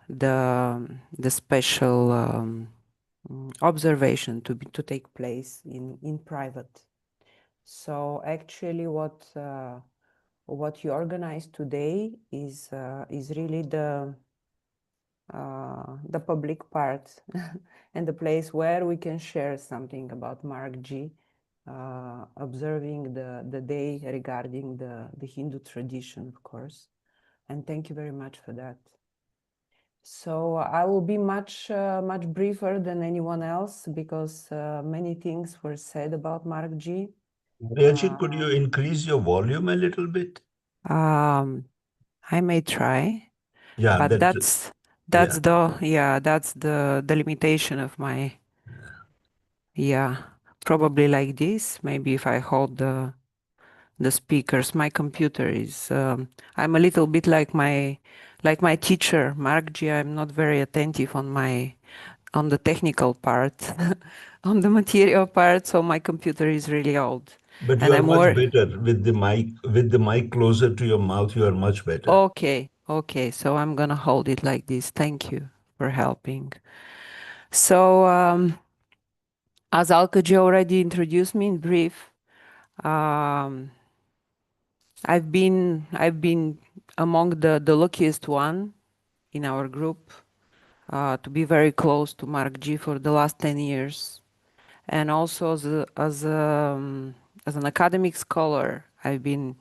the special observation to take place in private. So actually, what you organized today is really the public part and the place where we can share something about Margji, observing the day regarding the Hindu tradition, of course. And thank you very much for that. So I will be much briefer than anyone else, because many things were said about Margji. Raji, could you increase your volume a little bit? I may try. Yeah, but that's the limitation of my, probably like this. Maybe if I hold the speakers, my computer is, I'm a little bit like my teacher Margji. I'm not very attentive on the technical part, on the material part, so my computer is really old. But And you are I'm much more better with the mic closer to your mouth. You are much better. okay, so I'm gonna hold it like this. Thank you for helping. So as Alkaji already introduced me in brief, I've been among the luckiest one in our group to be very close to Margji for the last 10 years. And also as an academic scholar, I've been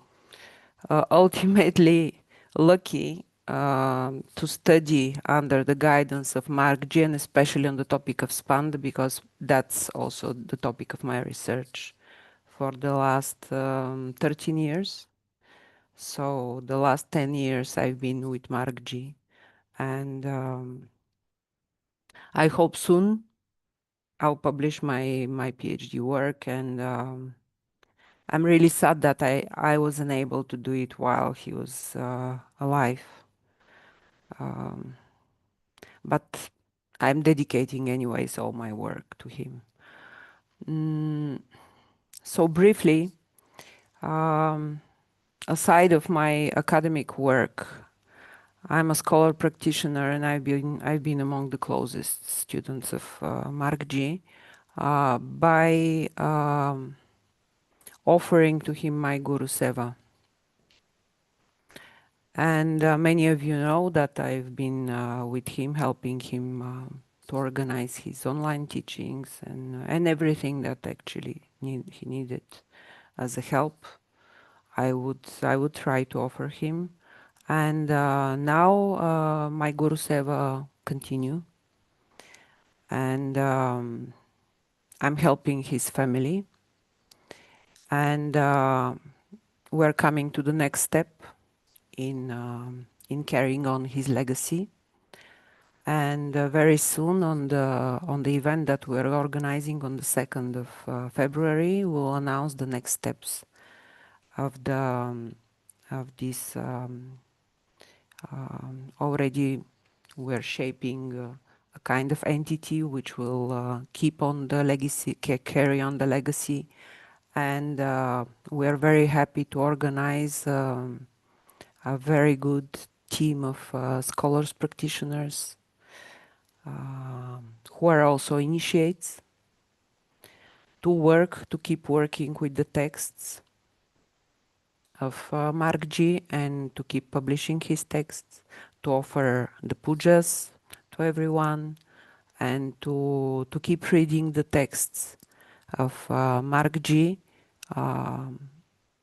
ultimately lucky to study under the guidance of Margji, and especially on the topic of Spanda, because that's also the topic of my research for the last 13 years. So the last 10 years I've been with Margji, and I hope soon I'll publish my PhD work, and I'm really sad that I wasn't able to do it while he was alive. But I'm dedicating anyways all my work to him. So briefly, aside of my academic work, I'm a scholar practitioner, and I've been among the closest students of Margji by offering to him my Guru Seva. And many of you know that I've been with him, helping him to organize his online teachings and everything that actually he needed as a help. I would try to offer him, and now my Guru Seva continue, and I'm helping his family, and we're coming to the next step in carrying on his legacy. And very soon, on the event that we're organizing on the 2nd of February, we'll announce the next steps of this. Already, we're shaping a kind of entity which will keep on the legacy, carry on the legacy, and we're very happy to organize a very good team of scholars practitioners who are also initiates to keep working with the texts of Margji, and to keep publishing his texts, to offer the pujas to everyone, and to keep reading the texts of Margji Um,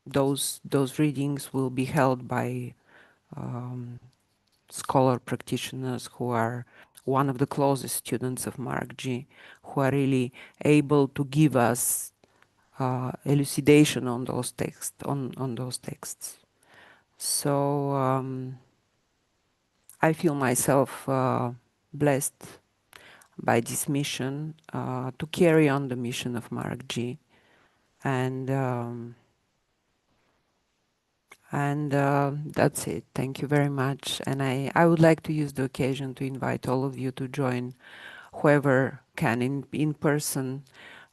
those readings will be held by um, scholar practitioners who are one of the closest students of Mark G, who are really able to give us elucidation on those texts. On those texts. So I feel myself blessed by this mission to carry on the mission of Mark G, and that's it. Thank you very much. And I would like to use the occasion to invite all of you to join, whoever can, in person.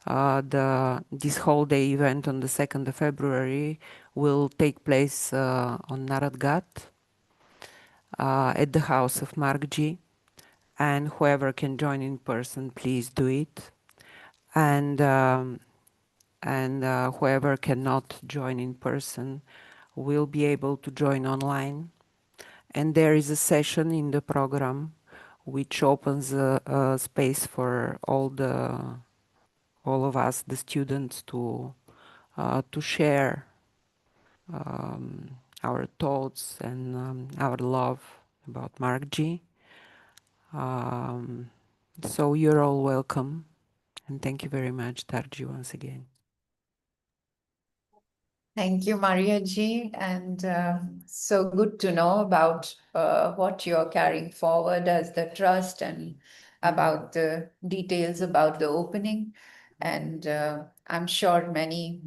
This whole day event on the 2nd of February will take place on Narad Ghat at the house of Mark G. And whoever can join in person, please do it. And whoever cannot join in person will be able to join online. And there is a session in the program which opens a space for all of us, the students, to share our thoughts and our love about Mark G. So you're all welcome, and thank you very much, Darji, once again. Thank you, Maria G. And so good to know about what you're carrying forward as the trust and about the details about the opening. And I'm sure many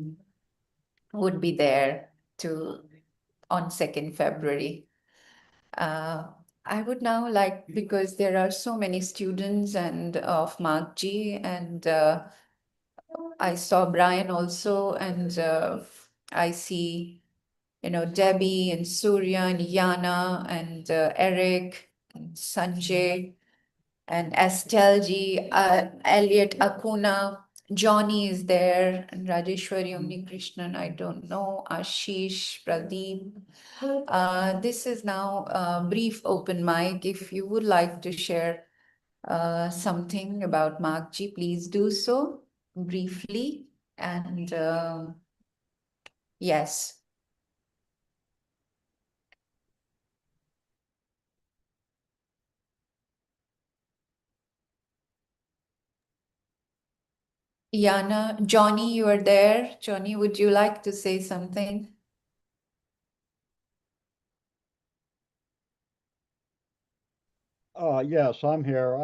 would be there to on 2nd February. I would now like, because there are so many students and of Mark G, and I saw Brian also, and I see, Debbie and Surya and Yana and Eric and Sanjay and Estelle Ji, Elliot Akuna, Johnny is there, and Rajeshwari Krishnan, I don't know, Ashish, Pradeep. This is now a brief open mic. If you would like to share something about Mark G, please do so briefly. And yes. Yana, Johnny, you are there. Johnny, would you like to say something? Yes, I'm here.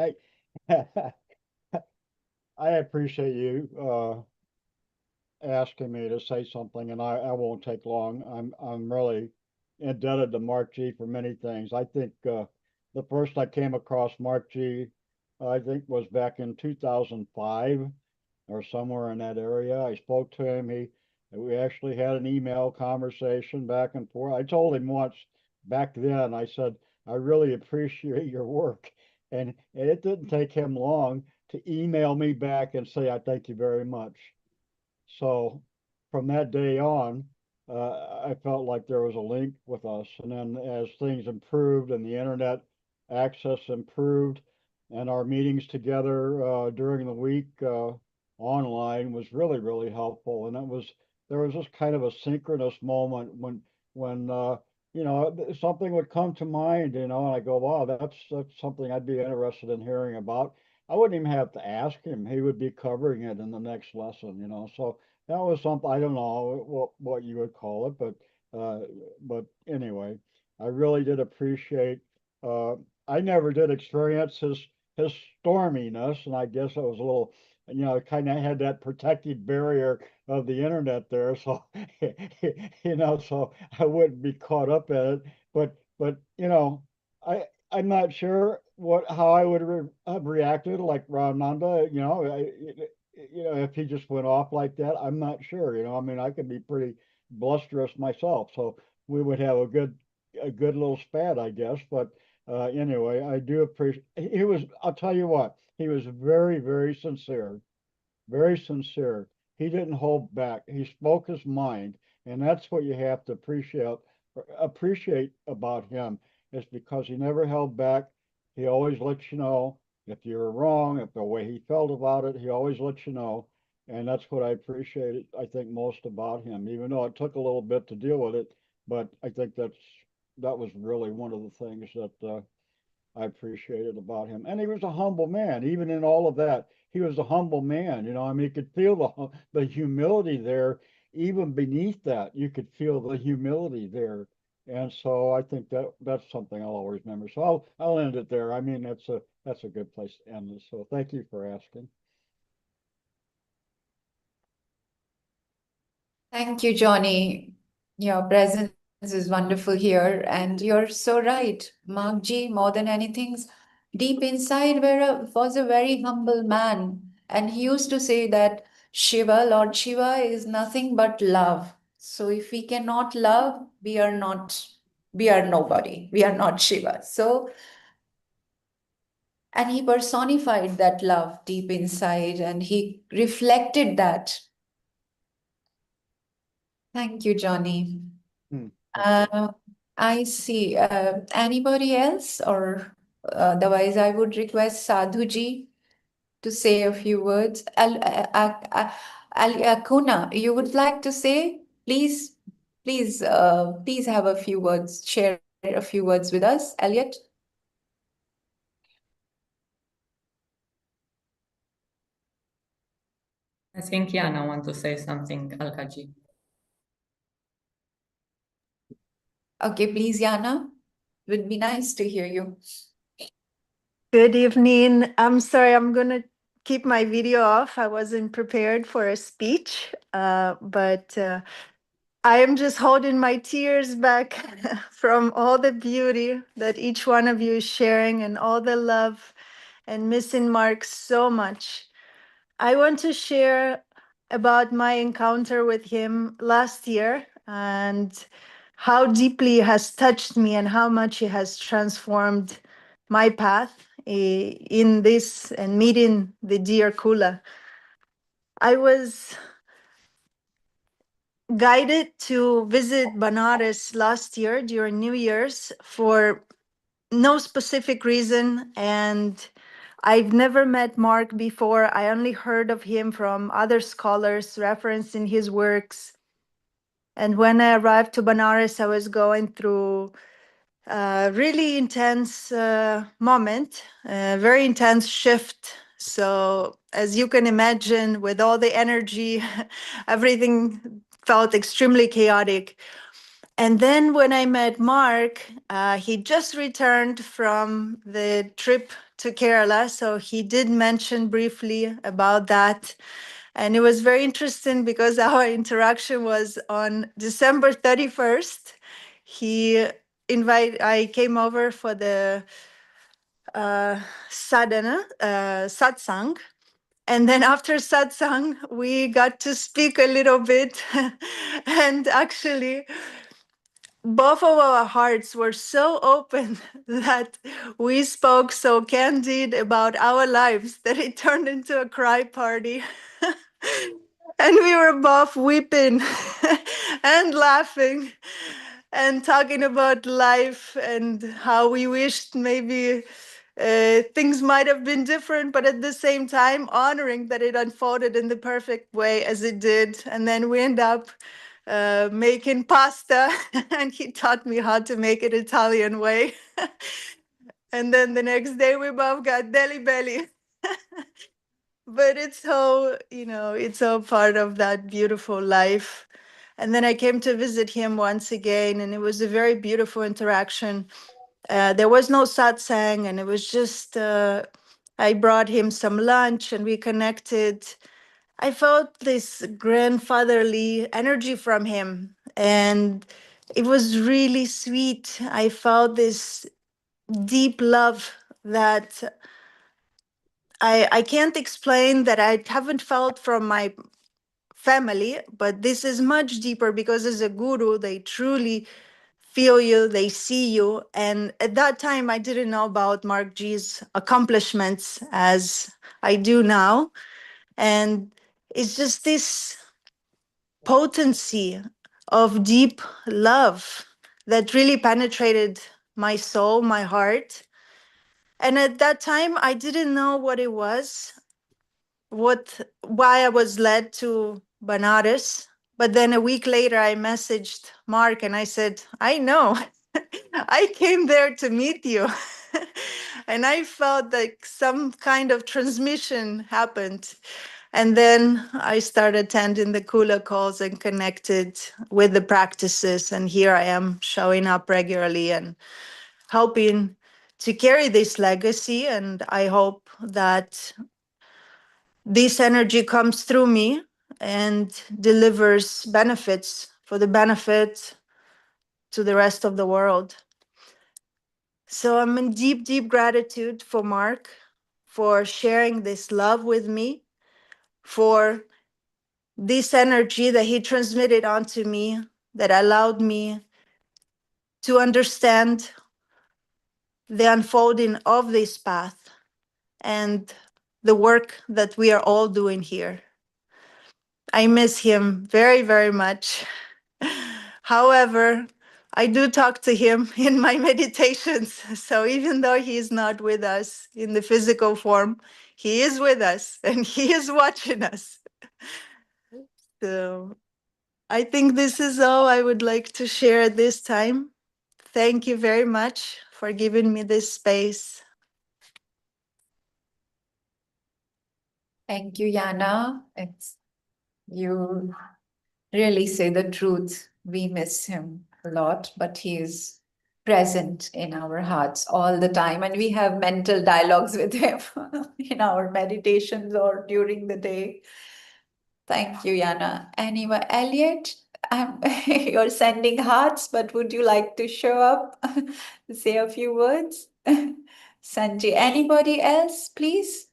I appreciate you asking me to say something, and I won't take long. I'm really indebted to Mark G for many things. I think the first I came across Mark G, I think was back in 2005 or somewhere in that area. I spoke to him. We actually had an email conversation back and forth. I told him once back then, I said, I really appreciate your work. And it didn't take him long to email me back and say, I thank you very much. So from that day on, I felt like there was a link with us. And then as things improved and the internet access improved and our meetings together during the week online was really, really helpful. And there was just kind of a synchronous moment when something would come to mind, and I go, wow, that's something I'd be interested in hearing about. I wouldn't even have to ask him. He would be covering it in the next lesson. So that was something, I don't know what you would call it, but anyway, I really did appreciate. Uh, I never did experience his storminess, and I guess it was a little, kind of had that protective barrier of the internet there, so so I wouldn't be caught up in it. But I'm not sure how I would have reacted like Rajanaka, if he just went off like that. I'm not sure, I mean, I could be pretty blusterous myself, so we would have a good little spat, I guess. But anyway, I do appreciate I'll tell you what, he was very, very sincere, very sincere. He didn't hold back. He spoke his mind, and that's what you have to appreciate about him, is because he never held back. He always lets you know if you were wrong, if the way he felt about it, he always lets you know. And that's what I appreciated, I think, most about him, even though it took a little bit to deal with it. But I think that was really one of the things that I appreciated about him. And he was a humble man, even in all of that. He was a humble man. You know, I mean, you could feel the humility there, even beneath that. You could feel the humility there. And so I think that's something I'll always remember. So I'll end it there. I mean, that's a good place to end this. So thank you for asking. Thank you, Johnny. Your presence is wonderful here, and you're so right. Mark G, more than anything, deep inside was a very humble man, and he used to say that Shiva, Lord Shiva, is nothing but love. So if we cannot love, we are nobody. We are not Shiva. So, and he personified that love deep inside, and he reflected that. Thank you, Johnny. Thank you. I see. Anybody else? Or otherwise, I would request Sadhuji to say a few words. Akuna, you would like to say? Please have a few words, share a few words with us. Elliot? I think Yana want to say something, Alkaji. Okay, please, Yana. It would be nice to hear you. Good evening. I'm sorry, I'm going to keep my video off. I wasn't prepared for a speech, but I am just holding my tears back from all the beauty that each one of you is sharing and all the love, and missing Mark so much. I want to share about my encounter with him last year and how deeply it has touched me and how much it has transformed my path in this and meeting the dear Kula. I was guided to visit Banaras last year during New Year's for no specific reason, and I've never met Mark before. I only heard of him from other scholars referencing his works. And when I arrived to Banaras, I was going through a really intense moment, a very intense shift. So, as you can imagine, with all the energy, everything felt extremely chaotic. And then when I met Mark, he just returned from the trip to Kerala. So he did mention briefly about that. And it was very interesting because our interaction was on December 31st. I came over for the satsang. And then after satsang, we got to speak a little bit. And actually, both of our hearts were so open that we spoke so candid about our lives that it turned into a cry party. And we were both weeping and laughing and talking about life and how we wished maybe things might have been different, but at the same time honoring that it unfolded in the perfect way as it did. And then we end up making pasta, and he taught me how to make it Italian way. And then the next day we both got deli belly. But it's so, it's all part of that beautiful life. And then I came to visit him once again, and it was a very beautiful interaction. There was no satsang, and it was just, I brought him some lunch and we connected. I felt this grandfatherly energy from him, and it was really sweet. I felt this deep love that I can't explain, that I haven't felt from my family, but this is much deeper because as a guru, they truly feel you, they see you. And at that time, I didn't know about Mark G's accomplishments as I do now. And it's just this potency of deep love that really penetrated my soul, my heart. And at that time, I didn't know what it was. why I was led to Banaras. But then a week later, I messaged Mark and I said, I know, I came there to meet you. And I felt like some kind of transmission happened. And then I started attending the Kula calls and connected with the practices. And here I am showing up regularly and helping to carry this legacy. And I hope that this energy comes through me and delivers benefits for the benefit to the rest of the world. So I'm in deep, deep gratitude for Mark for sharing this love with me, for this energy that he transmitted onto me that allowed me to understand the unfolding of this path and the work that we are all doing here. I miss him very, very much. However, I do talk to him in my meditations. So even though he is not with us in the physical form, he is with us and he is watching us. So I think this is all I would like to share at this time. Thank you very much for giving me this space. Thank you, Yana. You really say the truth. We miss him a lot, but he is present in our hearts all the time. And we have mental dialogues with him in our meditations or during the day. Thank you, Yana. Anyway, Elliot, you're sending hearts, but would you like to show up, say a few words? Sanjay, anybody else, please?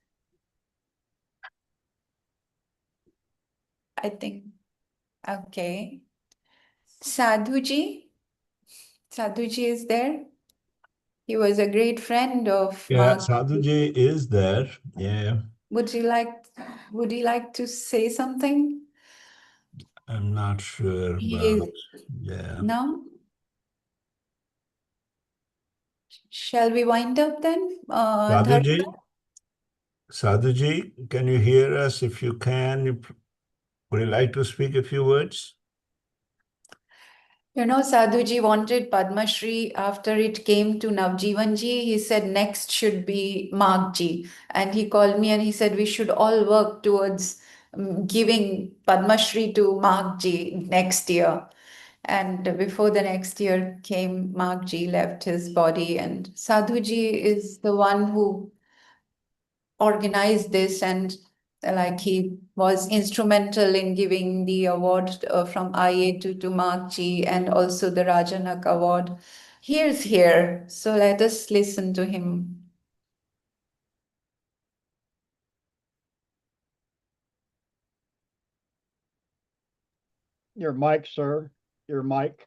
I think, okay. Sadhuji? Sadhuji is there? He was a great friend of Yeah, Mark. Sadhuji is there. Yeah, Would you like to say something? I'm not sure, He but is, yeah. no? Shall we wind up then? Sadhuji, Dharma? Sadhuji, can you hear us? If you can, would you like to speak a few words? You know, Sadhuji wanted Padma Shri after it came to Navjivanji. He said next should be Magji. And he called me and he said we should all work towards giving Padma Shri to Magji next year. And before the next year came, Magji left his body. And Sadhuji is the one who organized this, and like he was instrumental in giving the award from IA to Markji, and also the Rajanaka award. He is here, so let us listen to him. Your mic, sir. Your mic.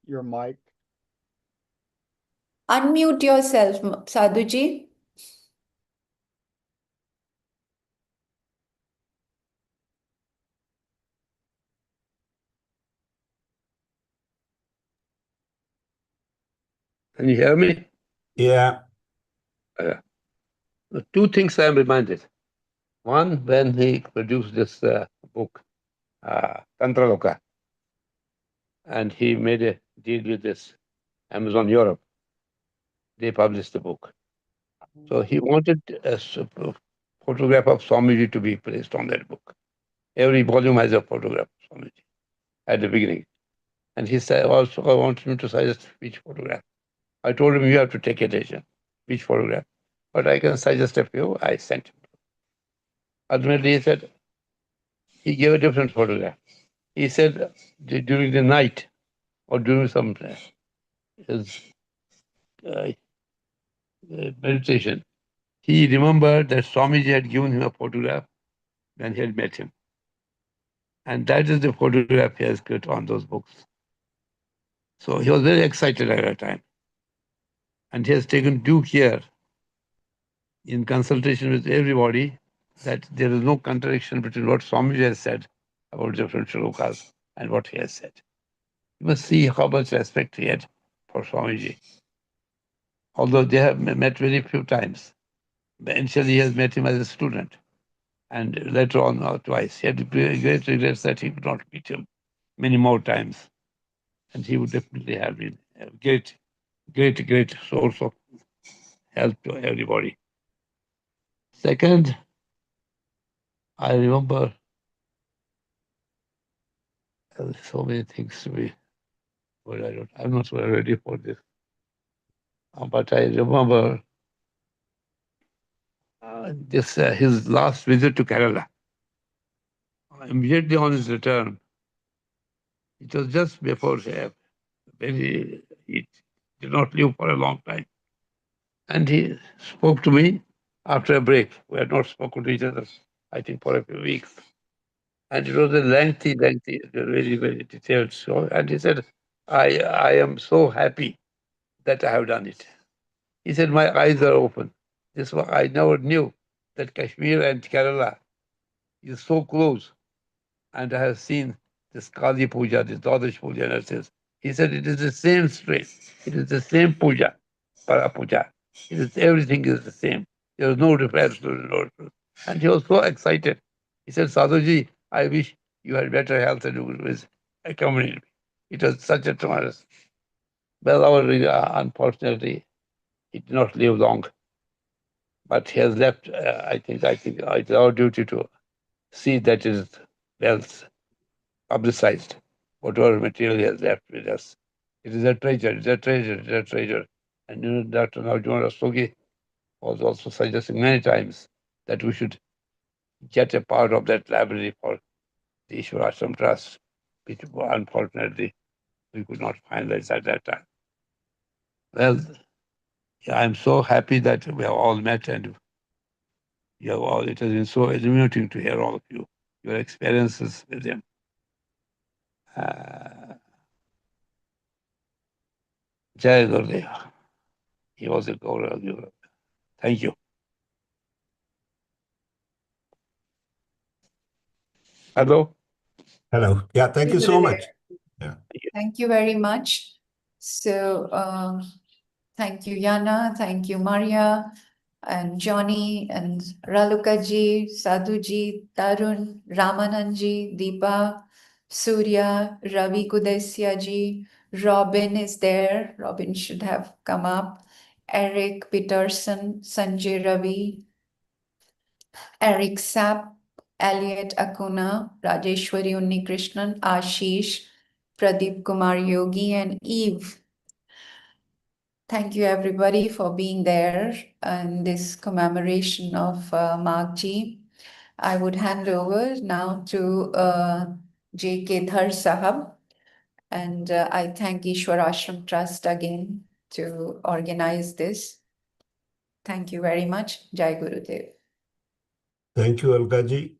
Your mic. Unmute yourself, Sadhuji. Can you hear me? Yeah. The two things I'm reminded. One, when he produced this book, Tantraloka, and he made a deal with this Amazon Europe, they published the book. So he wanted a photograph of Swamiji to be placed on that book. Every volume has a photograph of Swamiji at the beginning. And he said, also, I want him to suggest which photograph. I told him, you have to take a decision, which photograph. But I can suggest a few. I sent him. Ultimately, he said, he gave a different photograph. He said, during the night or during some his meditation, he remembered that Swamiji had given him a photograph when he had met him. And that is the photograph he has put on those books. So he was very excited at that time. And he has taken due care in consultation with everybody that there is no contradiction between what Swamiji has said about different shlokas and what he has said. You must see how much respect he had for Swamiji. Although they have met very few times. Initially, he has met him as a student. And later on, twice, he had great regrets that he could not meet him many more times. And he would definitely have been a great source of help to everybody. Second, I remember so many things to be, but I'm not so ready for this. But I remember his last visit to Kerala. Immediately on his return, it was just before he did not live for a long time. And he spoke to me after a break. We had not spoken to each other, I think, for a few weeks. And it was a lengthy, very detailed show. And he said, I am so happy that I have done it. He said, my eyes are open. I never knew that Kashmir and Kerala is so close. And I have seen this Kali Puja, this Dwadash Puja, and it says, he said, it is the same street. It is the same puja, para puja. Everything is the same. There is no difference. And he was so excited. He said, Sadhuji, I wish you had better health and you would accompany me. It was such a tremendous. Well, unfortunately, he did not live long. But he has left, I think it's our duty to see that it is well publicized, whatever material he has left with us. It is a treasure, it's a treasure, it's a treasure. And Dr. Arjuna Rastogi was also suggesting many times that we should get a part of that library for the Ishwar Ashram Trust, which unfortunately we could not finalize at that time. Well, I'm so happy that we have all met and it has been so illuminating to hear all of you, your experiences with him. Jai Gurudev. He was a Gaurav. Thank you. Hello. Hello. Yeah, thank you so much. Yeah. Thank you very much. So, thank you, Yana. Thank you, Maria, and Johnny, and Ralukaji, Sadhuji, Tarun, Ramananji, Deepa, Surya, Ravi Kudesyaji, Robin is there. Robin should have come up. Eric Peterson, Sanjay Ravi, Eric Sapp, Elliot Akuna, Rajeshwari Unnikrishnan, Ashish, Pradeep Kumar Yogi, and Eve. Thank you, everybody, for being there in this commemoration of Magji. I would hand over now to J.K. Dhar Sahab, and I thank Ishwar Ashram Trust again to organize this. Thank you very much. Jai Gurudev. Thank you, Alkaji.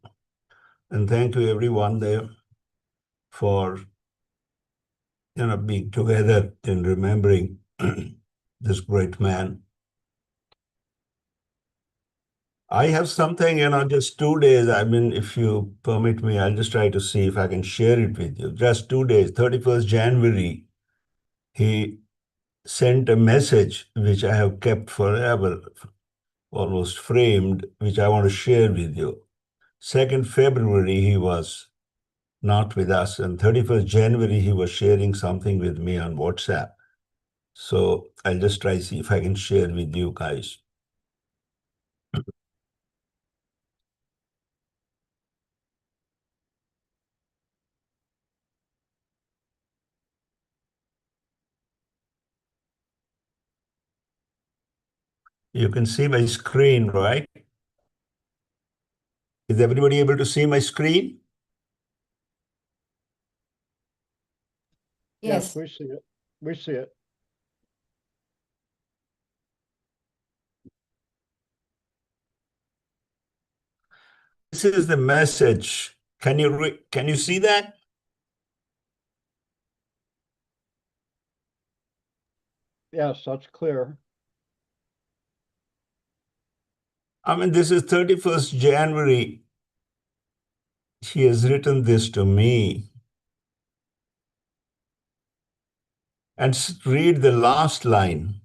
And thank you, everyone there, for being together and remembering this great man. I have something, just 2 days. I mean, if you permit me, I'll just try to see if I can share it with you. Just 2 days, 31st January, he sent a message which I have kept forever, almost framed, which I want to share with you. 2nd February, he was not with us, and 31st January, he was sharing something with me on WhatsApp. So I'll just try to see if I can share with you guys. You can see my screen, right? Is everybody able to see my screen? Yes. We see it. We see it. This is the message. Can you see that? Yes, that's clear. I mean, this is 31st January. He has written this to me. And read the last line.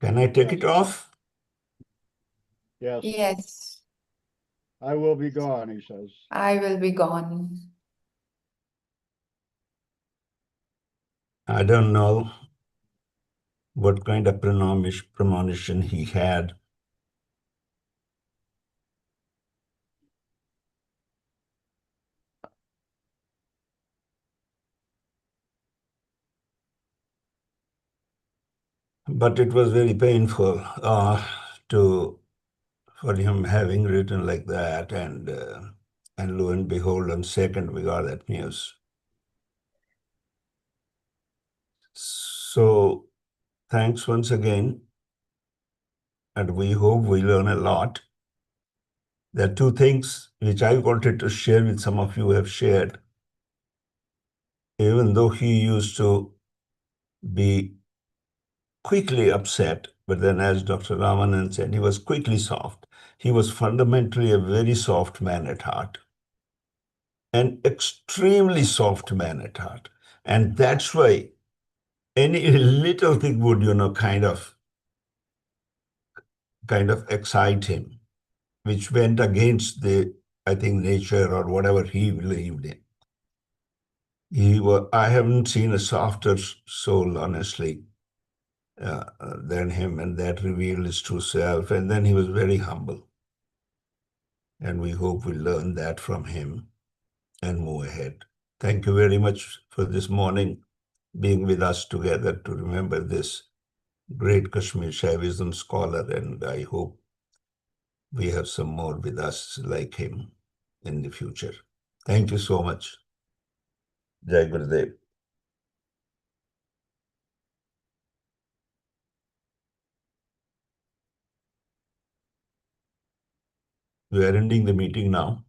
Can I take it off? Yes, Yes, I will be gone, he says. I will be gone. I don't know what kind of premonition he had. But it was very painful for him having written like that, and lo and behold, on second we got that news. So thanks once again, and we hope we learn a lot. There are two things which I wanted to share with some of you have shared. Even though he used to be quickly upset, but then as Dr. Ramanan said, he was quickly soft. He was fundamentally a very soft man at heart, an extremely soft man at heart. And that's why any little thing would, kind of excite him, which went against the, I think, nature or whatever he believed in. I haven't seen a softer soul, honestly, than him, and that revealed his true self. And then he was very humble. And we hope we learn that from him and move ahead. Thank you very much for this morning being with us together to remember this great Kashmir Shaivism scholar, and I hope we have some more with us like him in the future. Thank you so much. Jai Gurudev. We are ending the meeting now.